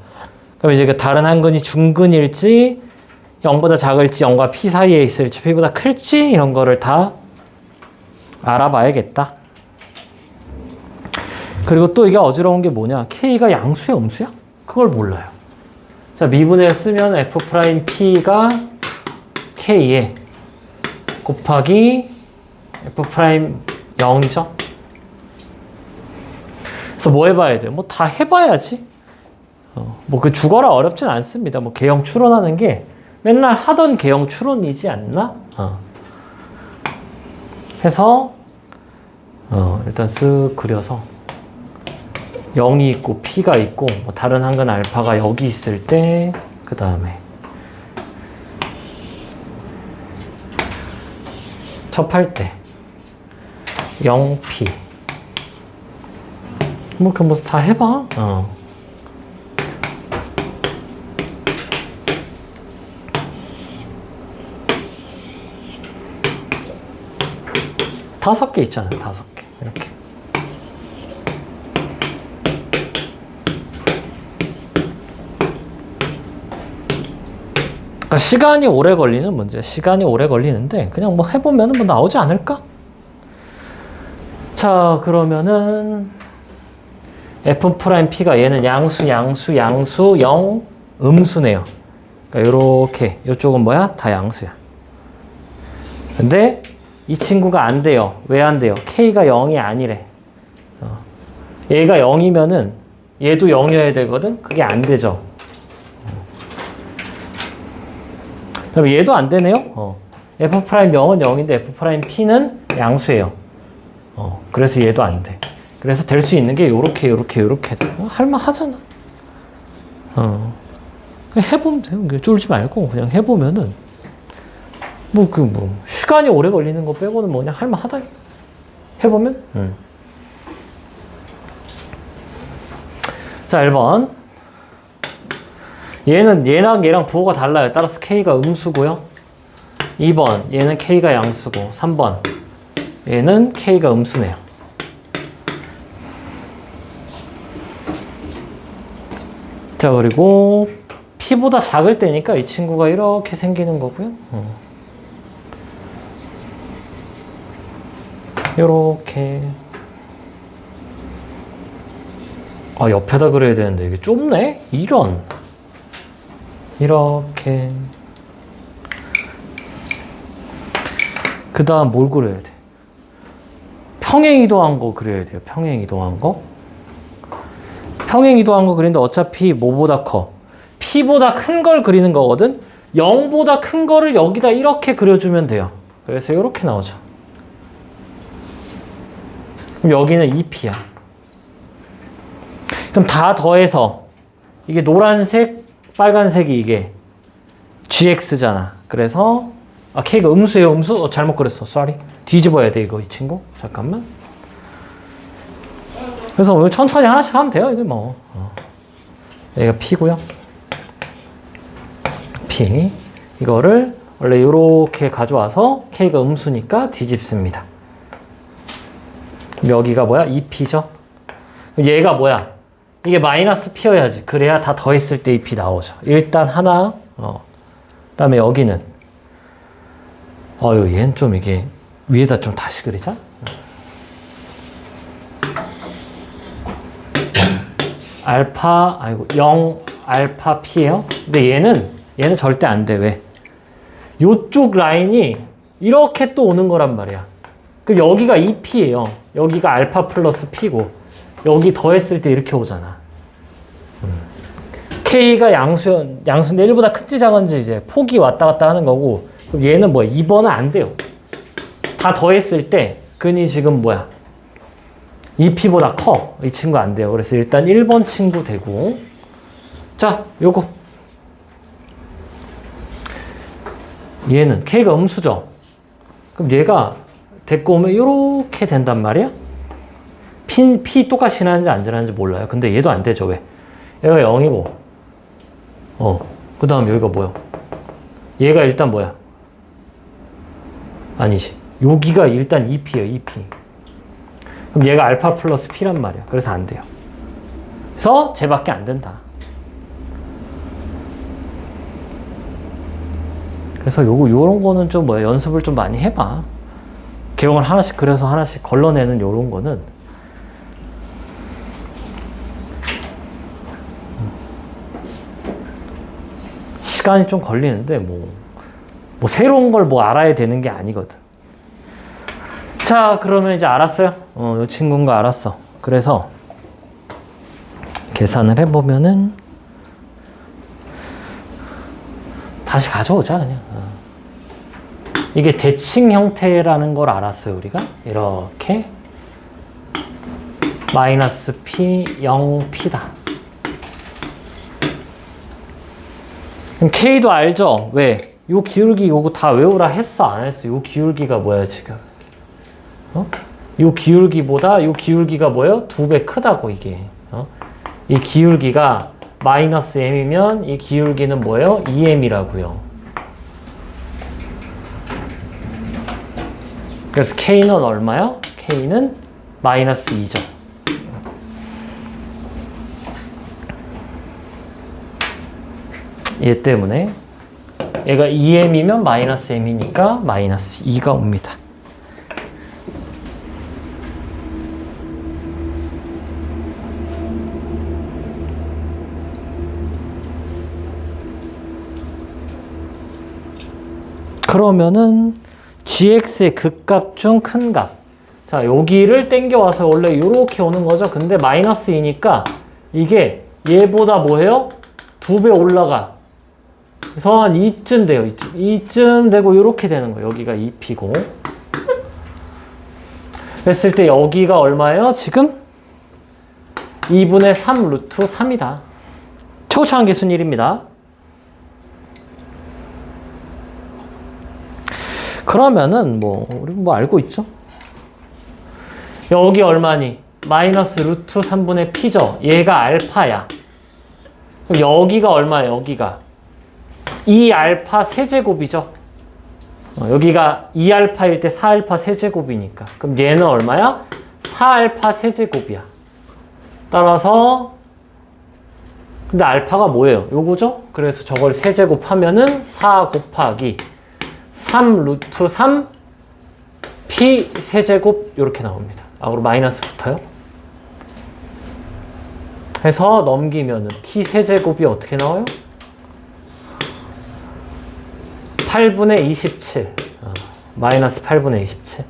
그럼 이제 그 다른 한 근이 중근일지, 0보다 작을지, 0과 P 사이에 있을지, P보다 클지, 이런 거를 다 알아봐야겠다. 그리고 또 이게 어지러운 게 뭐냐. K가 양수야, 음수야? 그걸 몰라요. 자, 미분을 쓰면 F'P가 K에 곱하기 F'0이죠. 그래서 뭐 해봐야 돼요? 뭐 다 해봐야지. 뭐 그 죽어라 어렵진 않습니다. 뭐 개형 추론하는 게 맨날 하던 개형 추론이지 않나? 해서 일단 쓱 그려서 0이 있고 P가 있고 뭐 다른 한근 알파가 여기 있을 때 그 다음에 접할 때 0P 뭐 그 뭐 다 해봐. 다섯 개 있잖아요. 5개 이렇게. 그러니까 시간이 오래 걸리는 문제. 시간이 오래 걸리는데 그냥 뭐 해보면 뭐 나오지 않을까? 자, 그러면은 F'P가 얘는 양수, 0, 음수네요. 그러니까 요렇게 요쪽은 뭐야? 다 양수야. 근데 이 친구가 안 돼요. 왜 안 돼요? K가 0이 아니래. 얘가 0이면은 얘도 0이어야 되거든? 그게 안 되죠. 그럼 얘도 안 되네요. F'P는 0인데 F'P는 양수예요. 그래서 얘도 안 돼. 그래서 될 수 있는 게 요렇게 할만하잖아. 그냥 해보면 돼요. 쫄지 말고 그냥 해보면은 시간이 오래 걸리는 거 빼고는 뭐 그냥 할만하다. 해보면. 자, 1번. 얘랑 부호가 달라요. 따라서 K가 음수고요. 2번, 얘는 K가 양수고. 3번, 얘는 K가 음수네요. 자, 그리고 P보다 작을 때니까 이 친구가 이렇게 생기는 거고요. 요렇게. 옆에다 그려야 되는데 이게 좁네? 이런. 이렇게. 그 다음 뭘 그려야 돼? 평행이동한 거 그려야 돼요. 평행이동한 거. 평행이동한 거 그리는데 어차피 뭐보다 커? P보다 큰 걸 그리는 거거든? 0보다 큰 거를 여기다 이렇게 그려주면 돼요. 그래서 이렇게 나오죠. 그럼 여기는 2P야. 그럼 다 더해서 이게 노란색, 빨간색이 이게 GX잖아. 그래서 K가 음수예요, 음수? 잘못 그랬어. sorry. 뒤집어야 돼, 이거, 이 친구. 잠깐만. 그래서 오늘 천천히 하나씩 하면 돼요, 이게 뭐. 여기가 P고요. P. 이거를 원래 이렇게 가져와서 K가 음수니까 뒤집습니다. 그럼 여기가 뭐야? 2P죠? 그럼 얘가 뭐야? 이게 마이너스 P여야지. 그래야 다 더했을 때 2P 나오죠. 일단 하나, 그 다음에 여기는 얘는 좀 이게 위에다 좀 다시 그리자. 알파, 0 알파 P예요. 근데 얘는 절대 안 돼. 왜? 요쪽 라인이 이렇게 또 오는 거란 말이야. 그럼 여기가 2P예요. 여기가 알파 플러스 P고 여기 더했을 때 이렇게 오잖아. K가 양수인데 1보다 큰지 작은지 이제 폭이 왔다 갔다 하는 거고, 그럼 얘는 뭐야? 2번은 안 돼요. 다 더했을 때 근이 지금 뭐야? 2P보다 커. 이 친구 안 돼요. 그래서 일단 1번 친구 되고. 자, 요거. 얘는 K가 음수죠. 그럼 얘가 데리고 오면 이렇게 된단 말이야. P 똑같이 지나는지 안 지나는지 몰라요. 근데 얘도 안 되죠. 왜? 얘가 0이고 그 다음 여기가 뭐야? 얘가 일단 뭐야? 아니지. 여기가 일단 2P예요. 2P. 그럼 얘가 알파 플러스 P란 말이야. 그래서 안 돼요. 그래서 쟤밖에 안 된다. 그래서 요런 거는 좀 뭐야? 연습을 좀 많이 해봐. 개형을 하나씩 그려서 하나씩 걸러내는 요런 거는 시간이 좀 걸리는데 뭐 새로운 걸 뭐 알아야 되는 게 아니거든. 자, 그러면 이제 알았어요. 요 친구인 거 알았어. 그래서 계산을 해보면은 다시 가져오자 그냥. 이게 대칭 형태라는 걸 알았어요. 우리가 이렇게 마이너스 P, 0P다. 그럼 K도 알죠? 왜? 요 기울기 요거 다 외우라 했어? 안 했어? 요 기울기가 뭐야 지금? 요 기울기보다 요 기울기가 뭐예요? 2배 크다고 이게. 이 기울기가 마이너스 m이면 이 기울기는 뭐예요? 2m이라고요. 그래서 K는 얼마요? K는 마이너스 2죠. 얘 때문에 얘가 2m이면 마이너스 m이니까 마이너스 2가 옵니다. 그러면은 gx의 극값 중 큰 값. 자, 여기를 땡겨와서 원래 이렇게 오는 거죠. 근데 마이너스 2니까 이게 얘보다 뭐예요? 2배 올라가. 그래서 한 2쯤 돼요. 2쯤 되고 이렇게 되는 거예요. 여기가 2p고. 그랬을 때 여기가 얼마예요? 지금 2분의 3 루트 3이다. 초차함계수는 1입니다. 그러면은 우리 알고 있죠? 여기 얼마니? 마이너스 루트 3분의 p죠. 얘가 알파야. 그럼 여기가 얼마야? 여기가 2알파 세제곱이죠. 여기가 2알파일 때 4알파 세제곱이니까. 그럼 얘는 얼마야? 4알파 세제곱이야. 따라서 근데 알파가 뭐예요? 요거죠? 그래서 저걸 세제곱하면은 4 곱하기 3 루트 3 p 세제곱 이렇게 나옵니다. 그리고 마이너스 붙어요. 해서 넘기면은 p 세제곱이 어떻게 나와요? 8분의 27. 마이너스 8분의 27.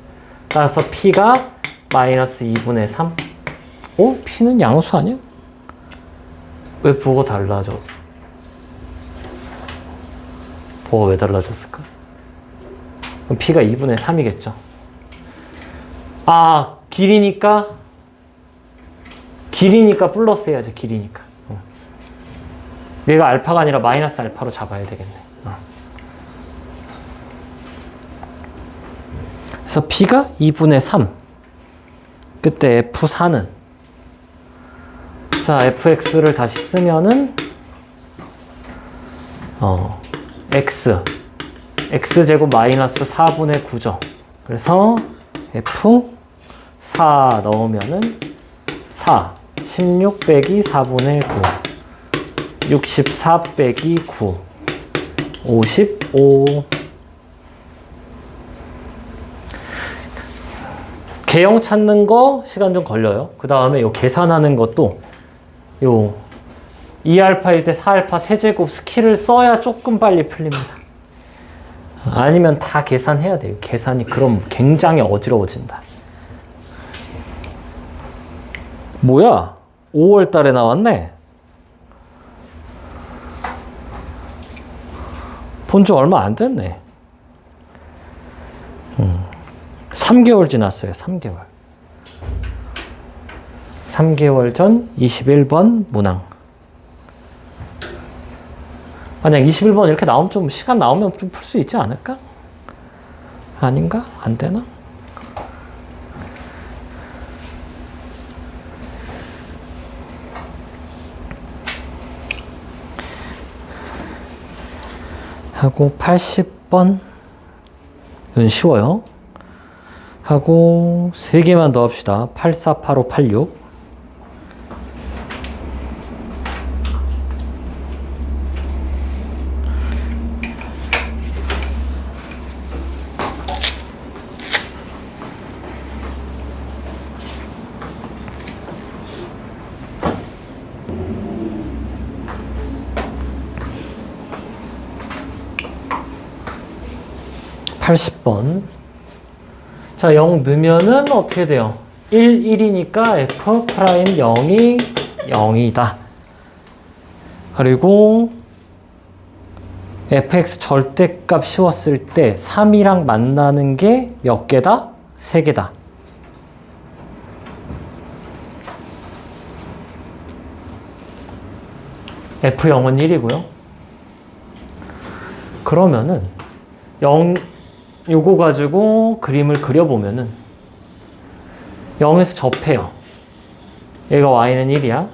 따라서 p가 마이너스 2분의 3. p는 양수 아니야? 왜 부호가 달라져? 부호가 왜 달라졌을까? 그럼 p가 2분의 3이겠죠. 길이니까 플러스 해야지. 길이니까. 얘가 알파가 아니라 마이너스 알파로 잡아야 되겠네. 그래서 p가 2분의 3. 그때 f4는 자, fx를 다시 쓰면은 x제곱 마이너스 4분의 9죠. 그래서 f4 넣으면은 4, 16 빼기 4분의 9, 64 빼기 9, 55. 개형 찾는 거 시간 좀 걸려요. 그 다음에 요 계산하는 것도 요 2알파일 때 4알파 세제곱 스킬을 써야 조금 빨리 풀립니다. 아니면 다 계산해야 돼요. 계산이 그럼 굉장히 어지러워진다. 뭐야? 5월 달에 나왔네. 본 지 얼마 안 됐네. 3개월 지났어요. 3개월. 3개월 전 21번 문항. 만약 21번 이렇게 나오면 좀 시간 나오면 좀 풀 수 있지 않을까? 아닌가? 안 되나? 하고 80번은 쉬워요. 하고 3개만 더 합시다. 84, 85, 86. 자, 0 넣으면은 어떻게 돼요? 1, 1이니까 f 프라임 0이 0이다. 그리고 fx 절대값 씌웠을 때 3이랑 만나는 게 몇 개다? 3개다. f0은 1이고요. 그러면은 0 요거 가지고 그림을 그려보면은 0에서 접해요. 얘가 y는 1이야.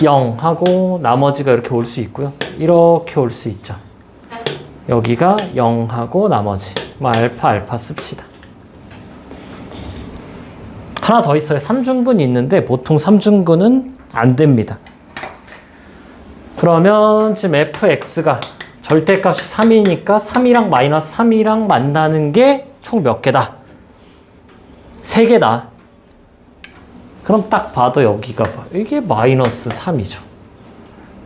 0 하고 나머지가 이렇게 올 수 있고요. 이렇게 올 수 있죠. 여기가 0 하고 나머지 알파 씁시다. 하나 더 있어요. 3중근이 있는데 보통 3중근은 안 됩니다. 그러면 지금 fx가 절대값이 3이니까 3이랑 마이너스 3이랑 만나는 게 총 몇 개다? 3개다. 그럼 딱 봐도 여기가 이게 마이너스 3이죠.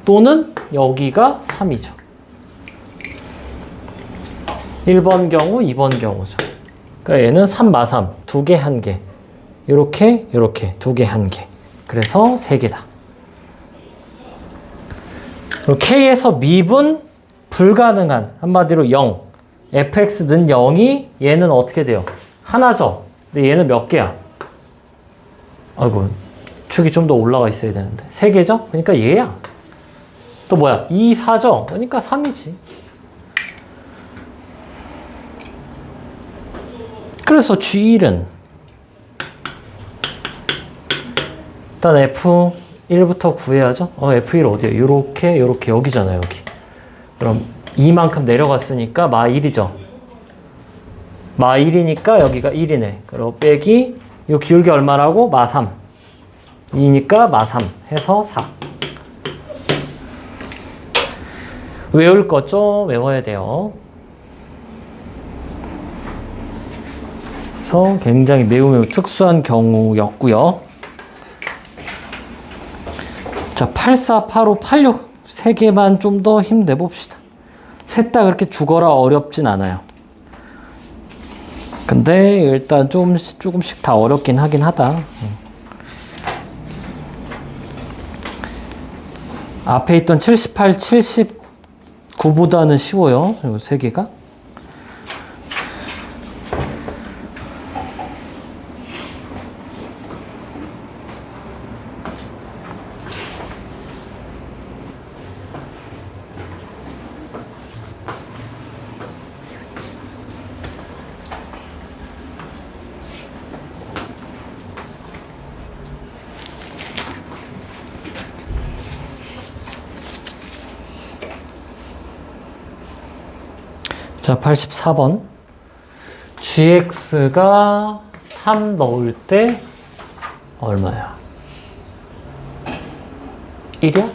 또는 여기가 3이죠. 1번 경우, 2번 경우죠. 그러니까 얘는 3마3, 2개, 1개. 요렇게, 요렇게, 2개, 1개. 그래서 3개다. 그럼 K에서 미분 불가능한, 한마디로 0. fx는 0이 얘는 어떻게 돼요? 하나죠. 근데 얘는 몇 개야? 아이고, 축이 좀 더 올라가 있어야 되는데. 3개죠? 그러니까 얘야. 또 뭐야? 2, 4죠? 그러니까 3이지. 그래서 G1은 일단 F1부터 구해야죠. F1 어디에요? 요렇게, 요렇게, 여기잖아요, 여기. 그럼 2만큼 내려갔으니까 마 1이죠. 마 1이니까 여기가 1이네. 그리고 빼기, 요 기울기 얼마라고? 마 3. 2니까 마 3 해서 4. 외울 것 좀 외워야 돼요. 그래서 굉장히 매우 특수한 경우였고요. 자, 84, 85, 86 세 개만 좀 더 힘내봅시다. 셋 다 그렇게 죽어라 어렵진 않아요. 근데 일단 조금씩 다 어렵긴 하긴 하다. 앞에 있던 78, 79보다는 쉬워요. 이 세 개가. 자, 84번. gx가 3 넣을 때 얼마야? 1이야?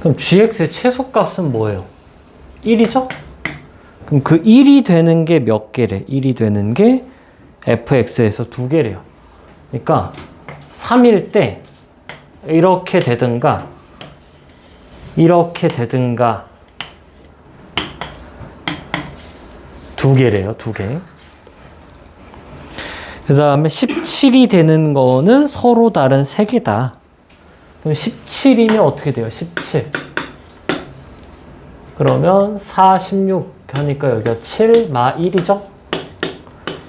그럼 gx의 최소값은 뭐예요? 1이죠? 그럼 그 1이 되는 게 몇 개래? 1이 되는 게 fx에서 2개래요. 그러니까 3일 때 이렇게 되든가 이렇게 되든가 2개래요. 2개. 그 다음에 17이 되는 거는 서로 다른 3개다. 그럼 17이면 어떻게 돼요? 17. 그러면 4, 16 하니까 여기가 7, 마 1이죠?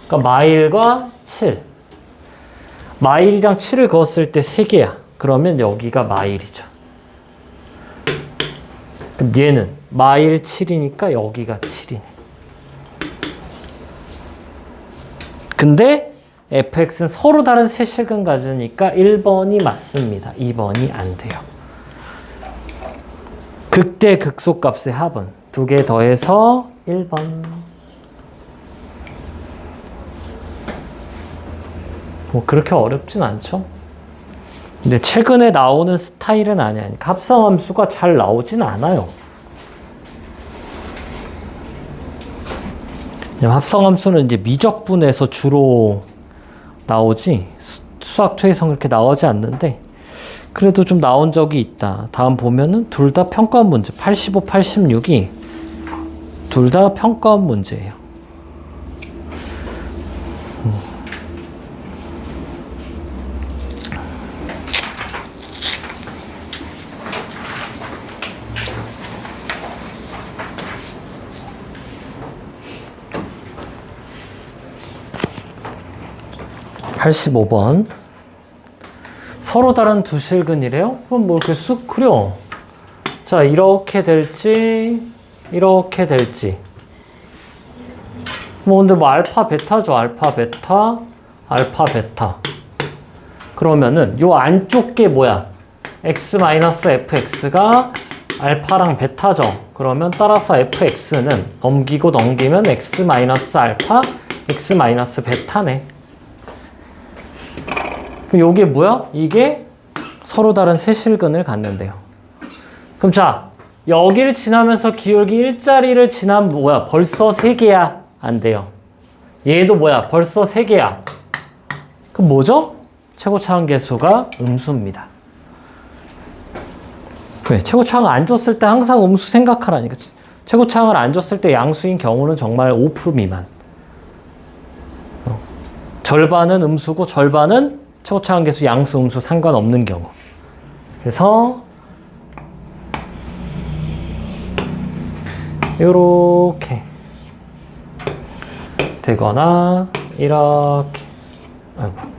그러니까 마 1과 7. 마 1이랑 7을 그었을 때 3개야. 그러면 여기가 마 1이죠. 그럼 얘는 마 1, 7이니까 여기가 7이네. 근데 fx는 서로 다른 세실근 가지니까 1번이 맞습니다. 2번이 안 돼요. 극대 극소값의 합은 2개 더해서 1번. 뭐 그렇게 어렵진 않죠. 근데 최근에 나오는 스타일은 아니야. 합성함수가 잘 나오진 않아요. 합성함수는 이제 미적분에서 주로 나오지 수학 최애성 그렇게 나오지 않는데 그래도 좀 나온 적이 있다. 다음 보면은 둘 다 평가원 문제 85, 86이 둘 다 평가원 문제예요. 85번. 서로 다른 두 실근이래요? 그럼 뭐 이렇게 쑥 그려. 자, 이렇게 될지, 이렇게 될지. 뭐, 근데 뭐, 알파, 베타죠. 알파, 베타, 알파, 베타. 그러면은, 요 안쪽 게 뭐야? x-fx가 알파랑 베타죠. 그러면 따라서 fx는 넘기고 넘기면 x-알파, x-베타네. 그럼 요게 뭐야? 이게 서로 다른 세실근을 갖는데요. 그럼 자, 여기를 지나면서 기울기 1자리를 지나면 뭐야? 벌써 3개야? 안 돼요. 얘도 뭐야? 벌써 3개야. 그럼 뭐죠? 최고차항계수가 음수입니다. 왜? 최고차항을 안 줬을 때 항상 음수 생각하라니까. 최고차항을 안 줬을 때 양수인 경우는 정말 5% 미만. 절반은 음수고 절반은 최고차항계수 양수 음수 상관없는 경우. 그래서 요렇게 되거나 이렇게. 아이고.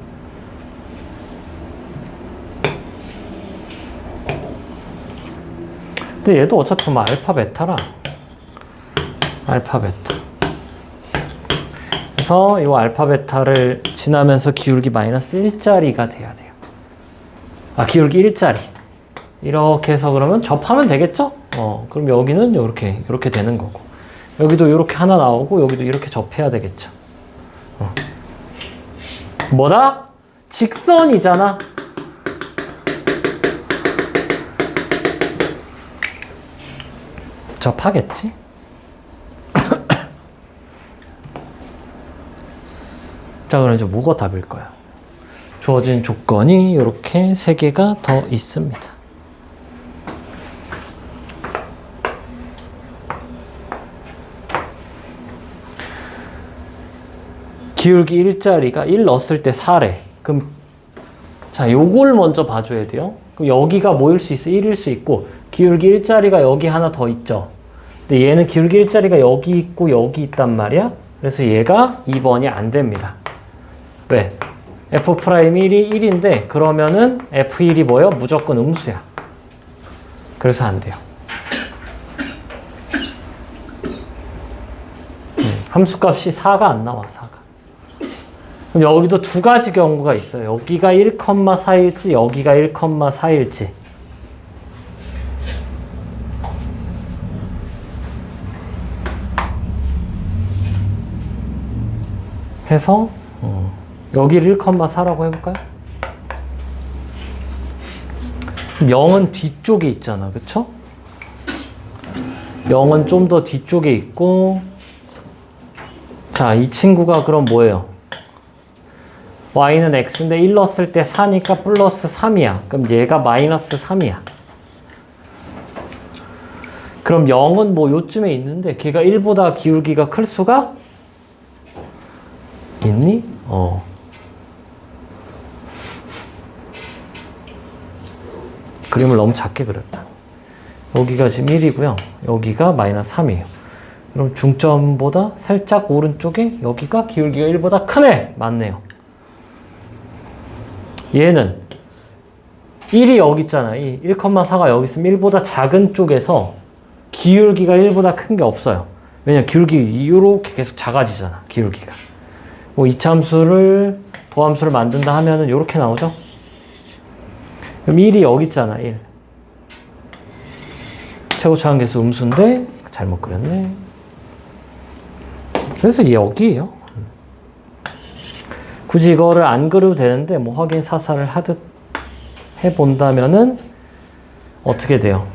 근데 얘도 어차피 뭐 알파 베타라. 알파 베타. 그래서 이 알파 베타를 지나면서 기울기 마이너스 1자리가 돼야 돼요. 아, 기울기 1자리. 이렇게 해서 그러면 접하면 되겠죠? 그럼 여기는 이렇게 되는 거고. 여기도 이렇게 하나 나오고 여기도 이렇게 접해야 되겠죠. 뭐다? 직선이잖아. 접하겠지? 자, 그럼 이제 뭐가 답일까요? 주어진 조건이 이렇게 3개가 더 있습니다. 기울기 1자리가 1 넣었을 때 4래. 그럼 자, 요걸 먼저 봐줘야 돼요. 그럼 여기가 뭐일 수 있어? 1일 수 있고 기울기 1자리가 여기 하나 더 있죠. 근데 얘는 기울기 1자리가 여기 있고 여기 있단 말이야. 그래서 얘가 2번이 안 됩니다. 왜? F'1이 1인데 그러면은 F1이 뭐예요? 무조건 음수야. 그래서 안 돼요. 함수값이 4가 안 나와. 4가. 그럼 여기도 두 가지 경우가 있어요. 여기가 1,4일지 여기가 1,4일지. 해서 여기를 1,4라고 해볼까요? 0은 뒤쪽에 있잖아. 그쵸? 0은 좀 더 뒤쪽에 있고, 자, 이 친구가 그럼 뭐예요? y는 x인데 1 넣었을 때 4니까 플러스 3이야. 그럼 얘가 마이너스 3이야. 그럼 0은 뭐 요쯤에 있는데 걔가 1보다 기울기가 클 수가 있니? 그림을 너무 작게 그렸다. 여기가 지금 1이고요. 여기가 마이너스 3이에요. 그럼 중점보다 살짝 오른쪽에 여기가 기울기가 1보다 크네. 맞네요. 얘는 1이 여기 있잖아. 1,4가 여기 있으면 1보다 작은 쪽에서 기울기가 1보다 큰 게 없어요. 왜냐면 기울기 이렇게 계속 작아지잖아. 기울기가. 뭐 이차함수를 도함수를 만든다 하면은 이렇게 나오죠. 그럼 1이 여기 있잖아. 1. 최고차항계수 음수인데 잘못 그렸네. 그래서 여기에요. 굳이 이거를 안 그려도 되는데 뭐 확인 사살을 하듯 해본다면은 어떻게 돼요?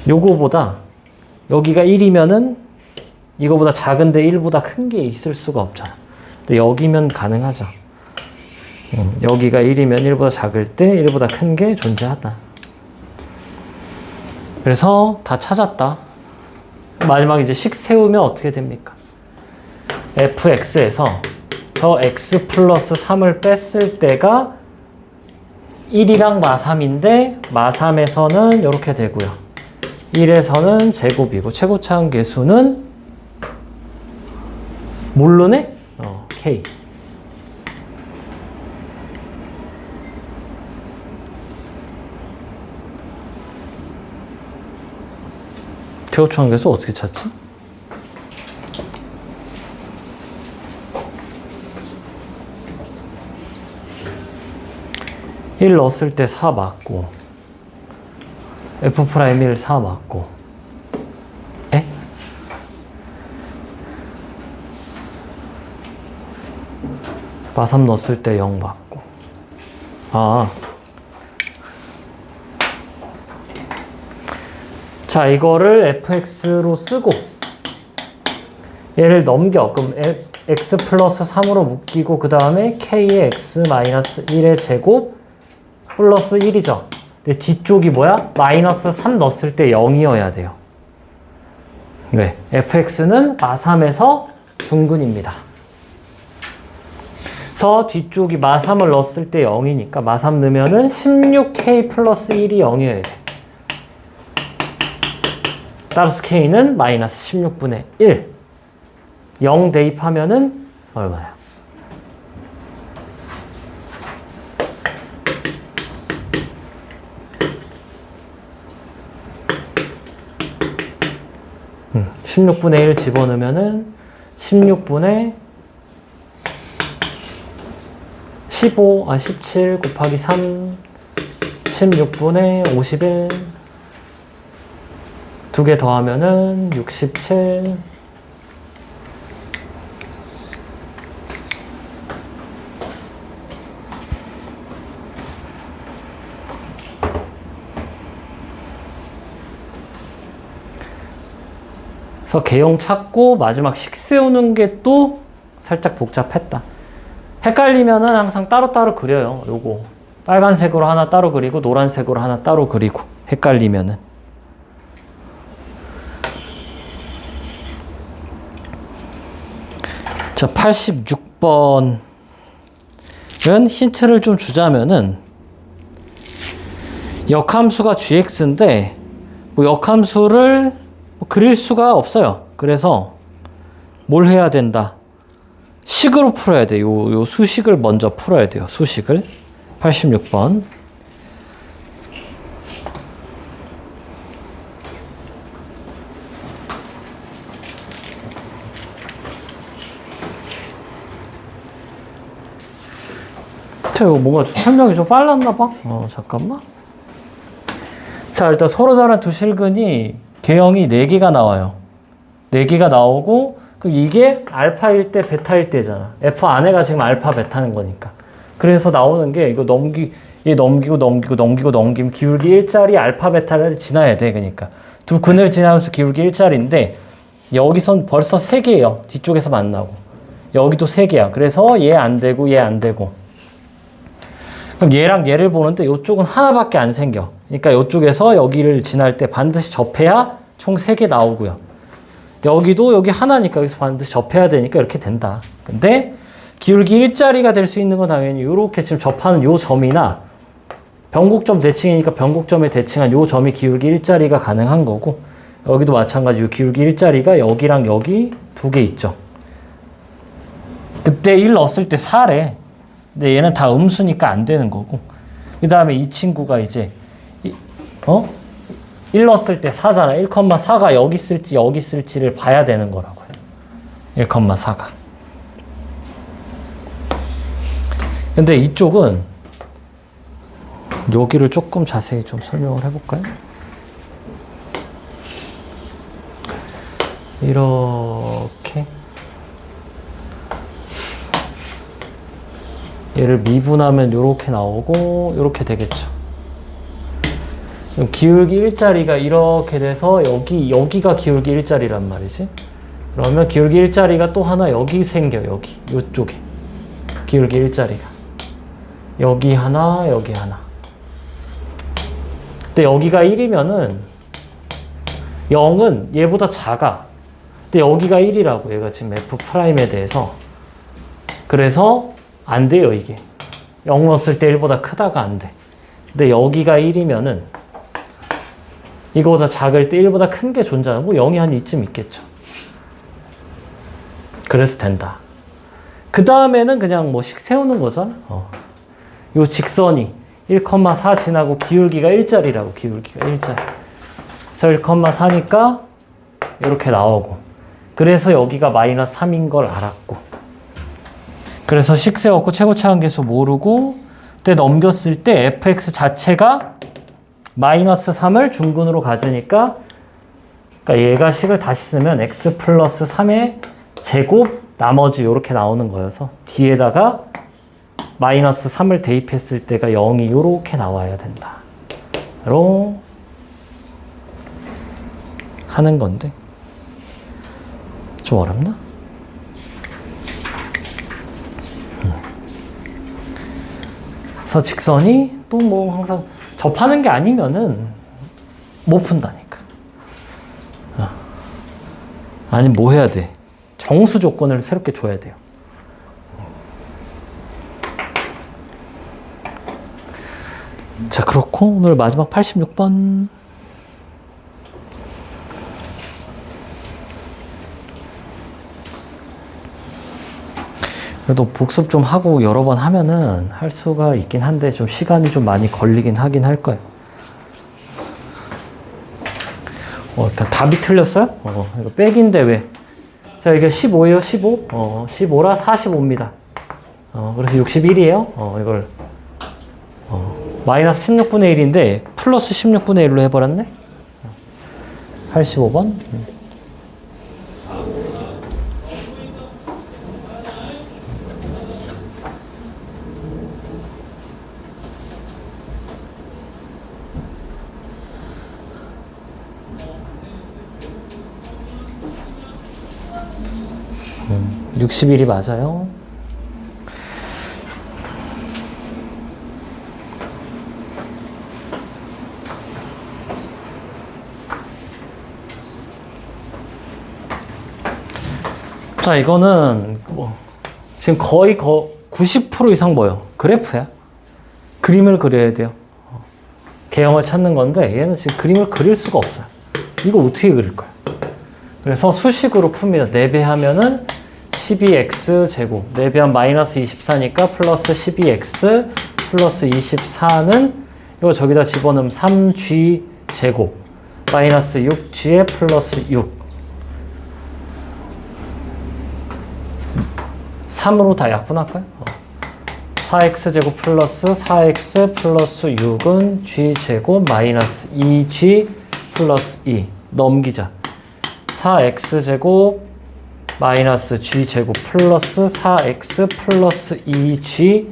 요거보다 여기가 1이면은 이거보다 작은데 1보다 큰 게 있을 수가 없잖아. 근데 여기면 가능하죠. 여기가 1이면 1보다 작을 때 1보다 큰 게 존재하다. 그래서 다 찾았다. 마지막에 이제 식 세우면 어떻게 됩니까? fx에서 저 x 플러스 3을 뺐을 때가 1이랑 마3인데 마3에서는 이렇게 되고요. 1에서는 제곱이고 최고차항계수는 모르네? k. 최고차항계수 어떻게 찾지? (1) 넣었을 때 4 맞고 f'1 4 맞고 에? 마3 넣었을 때 0 맞고 자, 이거를 fx로 쓰고 얘를 넘겨. 그럼 x 플러스 3으로 묶이고 그 다음에 k의 x 마이너스 1의 제곱 플러스 1이죠. 근데 뒤쪽이 뭐야? 마이너스 3 넣었을 때 0이어야 돼요. 왜? fx는 마3에서 중근입니다. 그래서 뒤쪽이 마3을 넣었을 때 0이니까 마3 넣으면은 16k 플러스 1이 0이어야 돼. 따라서 k는 마이너스 16분의 1. 0 대입하면은 얼마야? 음, 16분의 1 집어넣으면은 16분의 17 곱하기 3 16분의 51 두 개 더하면은 67 그래서 개형 찾고 마지막 식 세우는 게 또 살짝 복잡했다. 헷갈리면은 항상 따로따로 그려요. 요거 빨간색으로 하나 따로 그리고 노란색으로 하나 따로 그리고 헷갈리면은. 자, 86번은 힌트를 좀 주자면은 역함수가 gx인데 뭐 역함수를 그릴 수가 없어요. 그래서 뭘 해야 된다? 식으로 풀어야 돼. 요 수식을 먼저 풀어야 돼요. 수식을. 86번. 이거 뭔가 좀 설명이 좀 빨랐나 봐. 잠깐만. 자, 일단 서로자란 두 실근이 개형이 4개가 나와요. 4개가 나오고 그럼 이게 알파일 때 베타일 때잖아. F 안에가 지금 알파 베타는 거니까. 그래서 나오는 게 이거 얘 넘기면 기울기 1짜리 알파 베타를 지나야 돼. 그러니까 두 근을 지나면서 기울기 1짜리인데 여기선 벌써 3개예요. 뒤쪽에서 만나고. 여기도 3개야. 그래서 얘 안 되고 얘 안 되고. 그럼 얘랑 얘를 보는데 이쪽은 하나밖에 안 생겨. 그러니까 이쪽에서 여기를 지날 때 반드시 접해야 총 3개 나오고요. 여기도 여기 하나니까 여기서 반드시 접해야 되니까 이렇게 된다. 근데 기울기 1짜리가 될 수 있는 건 당연히 이렇게 지금 접하는 요 점이나 변곡점 대칭이니까 변곡점에 대칭한 요 점이 기울기 1짜리가 가능한 거고 여기도 마찬가지로 기울기 1짜리가 여기랑 여기 2개 있죠. 그때 1 넣었을 때 4래. 근데 얘는 다 음수니까 안 되는 거고. 그 다음에 이 친구가 이제 1 넣었을 때 4잖아. 1,4가 여기 쓸지 여기 쓸지를 봐야 되는 거라고요. 1,4가. 근데 이쪽은 여기를 조금 자세히 좀 설명을 해볼까요? 이렇게 얘를 미분하면 이렇게 나오고 이렇게 되겠죠. 기울기 1짜리가 이렇게 돼서 여기가 기울기 1짜리란 말이지. 그러면 기울기 1짜리가 또 하나 여기 생겨. 여기 요쪽에 기울기 1짜리가 여기 하나 여기 하나. 근데 여기가 1이면은 0은 얘보다 작아. 근데 여기가 1이라고 얘가 지금 F'에 대해서. 그래서 안 돼요 이게. 0 넣었을 때 1보다 크다가 안 돼. 근데 여기가 1이면은 이거보다 작을 때 1보다 큰 게 존재하는 뭐 0이 한 이쯤 있겠죠. 그래서 된다. 그 다음에는 그냥 뭐 식 세우는 거잖아. 요 직선이 1,4 지나고 기울기가 1짜리라고. 기울기가 1짜리. 그래서 1,4니까 이렇게 나오고. 그래서 여기가 마이너스 3인 걸 알았고. 그래서 식 세웠고 최고차항계수 모르고 그때 넘겼을 때 fx 자체가 마이너스 3을 중근으로 가지니까 그러니까 얘가 식을 다시 쓰면 x 플러스 3의 제곱 나머지 이렇게 나오는 거여서 뒤에다가 마이너스 3을 대입했을 때가 0이 요렇게 나와야 된다. 로 하는 건데 좀 어렵나? 그래서 직선이 또 뭐 항상 접하는 게 아니면은 못 푼다니까. 아니 뭐 해야 돼? 정수 조건을 새롭게 줘야 돼요. 자, 그렇고 오늘 마지막 86번. 그래도 복습 좀 하고 여러 번 하면은 할 수가 있긴 한데 좀 시간이 좀 많이 걸리긴 하긴 할 거예요. 답이 틀렸어요? 이거 백인데 왜? 자, 이게 15예요, 15? 15라 45입니다. 그래서 61이에요. 이걸, 마이너스 16분의 1인데, 플러스 16분의 1로 해버렸네? 85번. 60일이 맞아요. 자, 이거는 지금 거의 90% 이상 뭐예요? 그래프야. 그림을 그려야 돼요. 개형을 찾는 건데 얘는 지금 그림을 그릴 수가 없어요. 이거 어떻게 그릴 거야? 그래서 수식으로 풉니다. 4배 하면은 12x 제곱, 4배하면 마이너스 24니까 플러스 12x 플러스 24는 이거 저기다 집어넣으면 3g 제곱 마이너스 6g에 플러스 6 3으로 다 약분할까요? 4x 제곱 플러스 4x 플러스 6은 g 제곱 마이너스 2g 플러스 2 넘기자. 4x 제곱 마이너스 g 제곱 플러스 4x 플러스 2g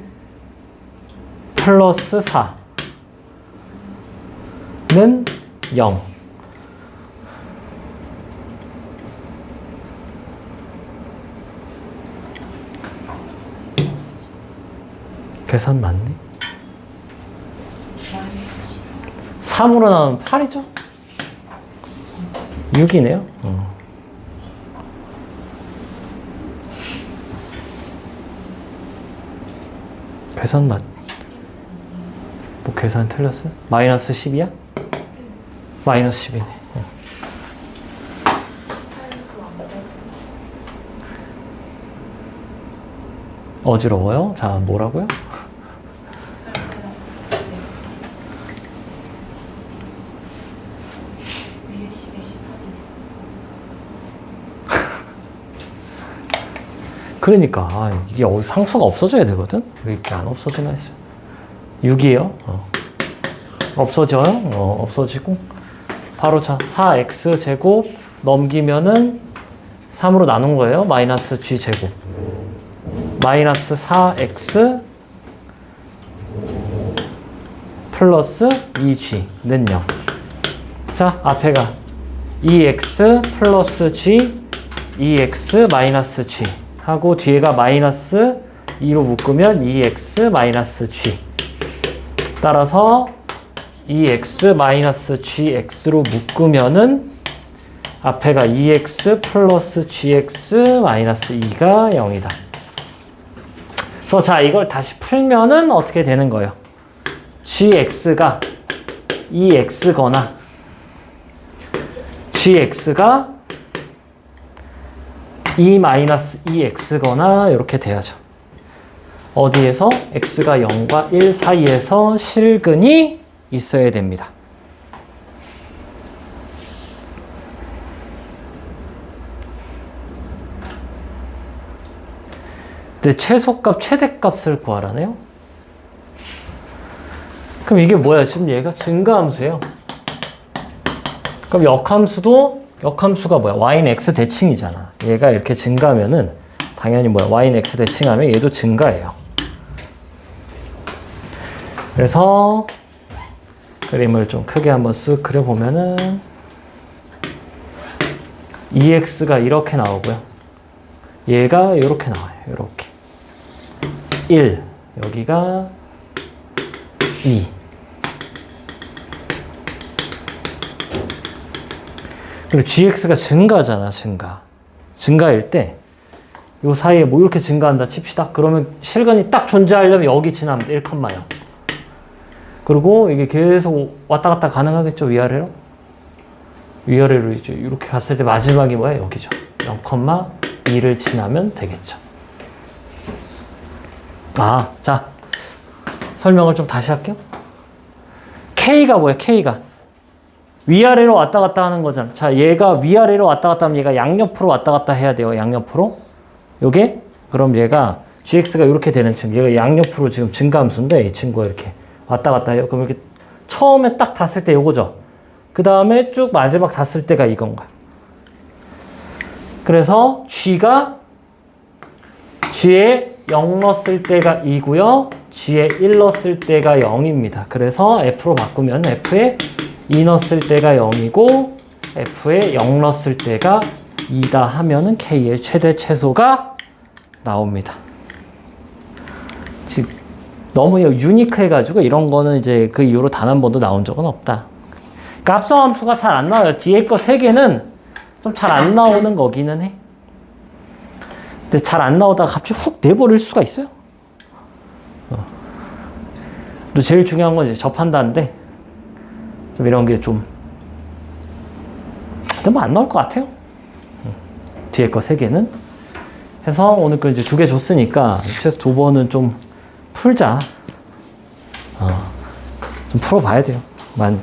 플러스 4는 0. 계산 맞니? 3으로 나오면 8이죠? 6이네요. 계산 맞? 뭐 계산 틀렸어요? 마이너스 10이야? 마이너스 10이네. 어지러워요? 자, 뭐라고요? 그러니까 이게 상수가 없어져야 되거든? 왜 이렇게 안 없어지나 했어요. 6이에요. 없어져요. 없어지고 바로 자 4x 제곱 넘기면은 3으로 나눈 거예요. 마이너스 g 제곱 마이너스 4x 플러스 2g는 0. 자, 앞에가 2x 플러스 g 2x 마이너스 g 하고 뒤에가 마이너스 2로 묶으면 2x 마이너스 g. 따라서 2x 마이너스 gx로 묶으면은 앞에가 2x 플러스 gx 마이너스 2가 0이다. 그래서 자, 이걸 다시 풀면은 어떻게 되는 거예요? gx가 2x거나 gx가 2-2x거나 이렇게 돼야죠. 어디에서 x가 0과 1 사이에서 실근이 있어야 됩니다. 근데 최소값, 최대값을 구하라네요. 그럼 이게 뭐야? 지금 얘가 증가함수예요. 그럼 역함수가 뭐야? y는 x 대칭이잖아. 얘가 이렇게 증가하면은 당연히 뭐야? y는 x 대칭하면 얘도 증가해요. 그래서 그림을 좀 크게 한번 쓱 그려보면은 EX가 이렇게 나오고요. 얘가 이렇게 나와요. 이렇게 1, 여기가 2. 그리고 GX가 증가잖아, 증가일 때 요 사이에 뭐 이렇게 증가한다 칩시다. 그러면 실근이 딱 존재하려면 여기 지나면 돼. 1,0. 그리고 이게 계속 왔다 갔다 가능하겠죠, 위아래로? 위아래로 이제 이렇게 갔을 때 마지막이 뭐야? 여기죠. 0,2를 지나면 되겠죠. 자, 설명을 좀 다시 할게요. K가 뭐야, K가? 위아래로 왔다 갔다 하는 거잖아. 자, 얘가 위아래로 왔다 갔다 하면 얘가 양옆으로 왔다 갔다 해야 돼요, 양옆으로. 요게? 그럼 얘가 GX가 이렇게 되는 친구. 얘가 양옆으로 지금 증가함수인데 이 친구가 이렇게 왔다 갔다 해요. 그럼 이렇게 처음에 딱 닿았을 때 요거죠. 그 다음에 쭉 마지막 닿았을 때가 이건 거야. 그래서 G에 0 넣었을 때가 2고요. G에 1 넣었을 때가 0입니다. 그래서 F로 바꾸면 F에 2 넣었을 때가 0이고 F에 0 넣었을 때가 2다 하면은 K의 최대 최소가 나옵니다. 지금 너무 유니크 해가지고 이런 거는 이제 그 이후로 단 한 번도 나온 적은 없다. 값성 함수가 잘 안 나와요. 뒤에 거 3개는 좀 잘 안 나오는 거기는 해. 근데 잘 안 나오다가 갑자기 훅 내버릴 수가 있어요. 또 제일 중요한 건 이제 접한다인데 좀 이런 게 좀 근데 뭐 안 나올 것 같아요. 뒤에 거 3개는 해서 오늘 거 이제 2개 줬으니까 최소 2번은 좀 풀자. 좀 풀어봐야 돼요. 많이.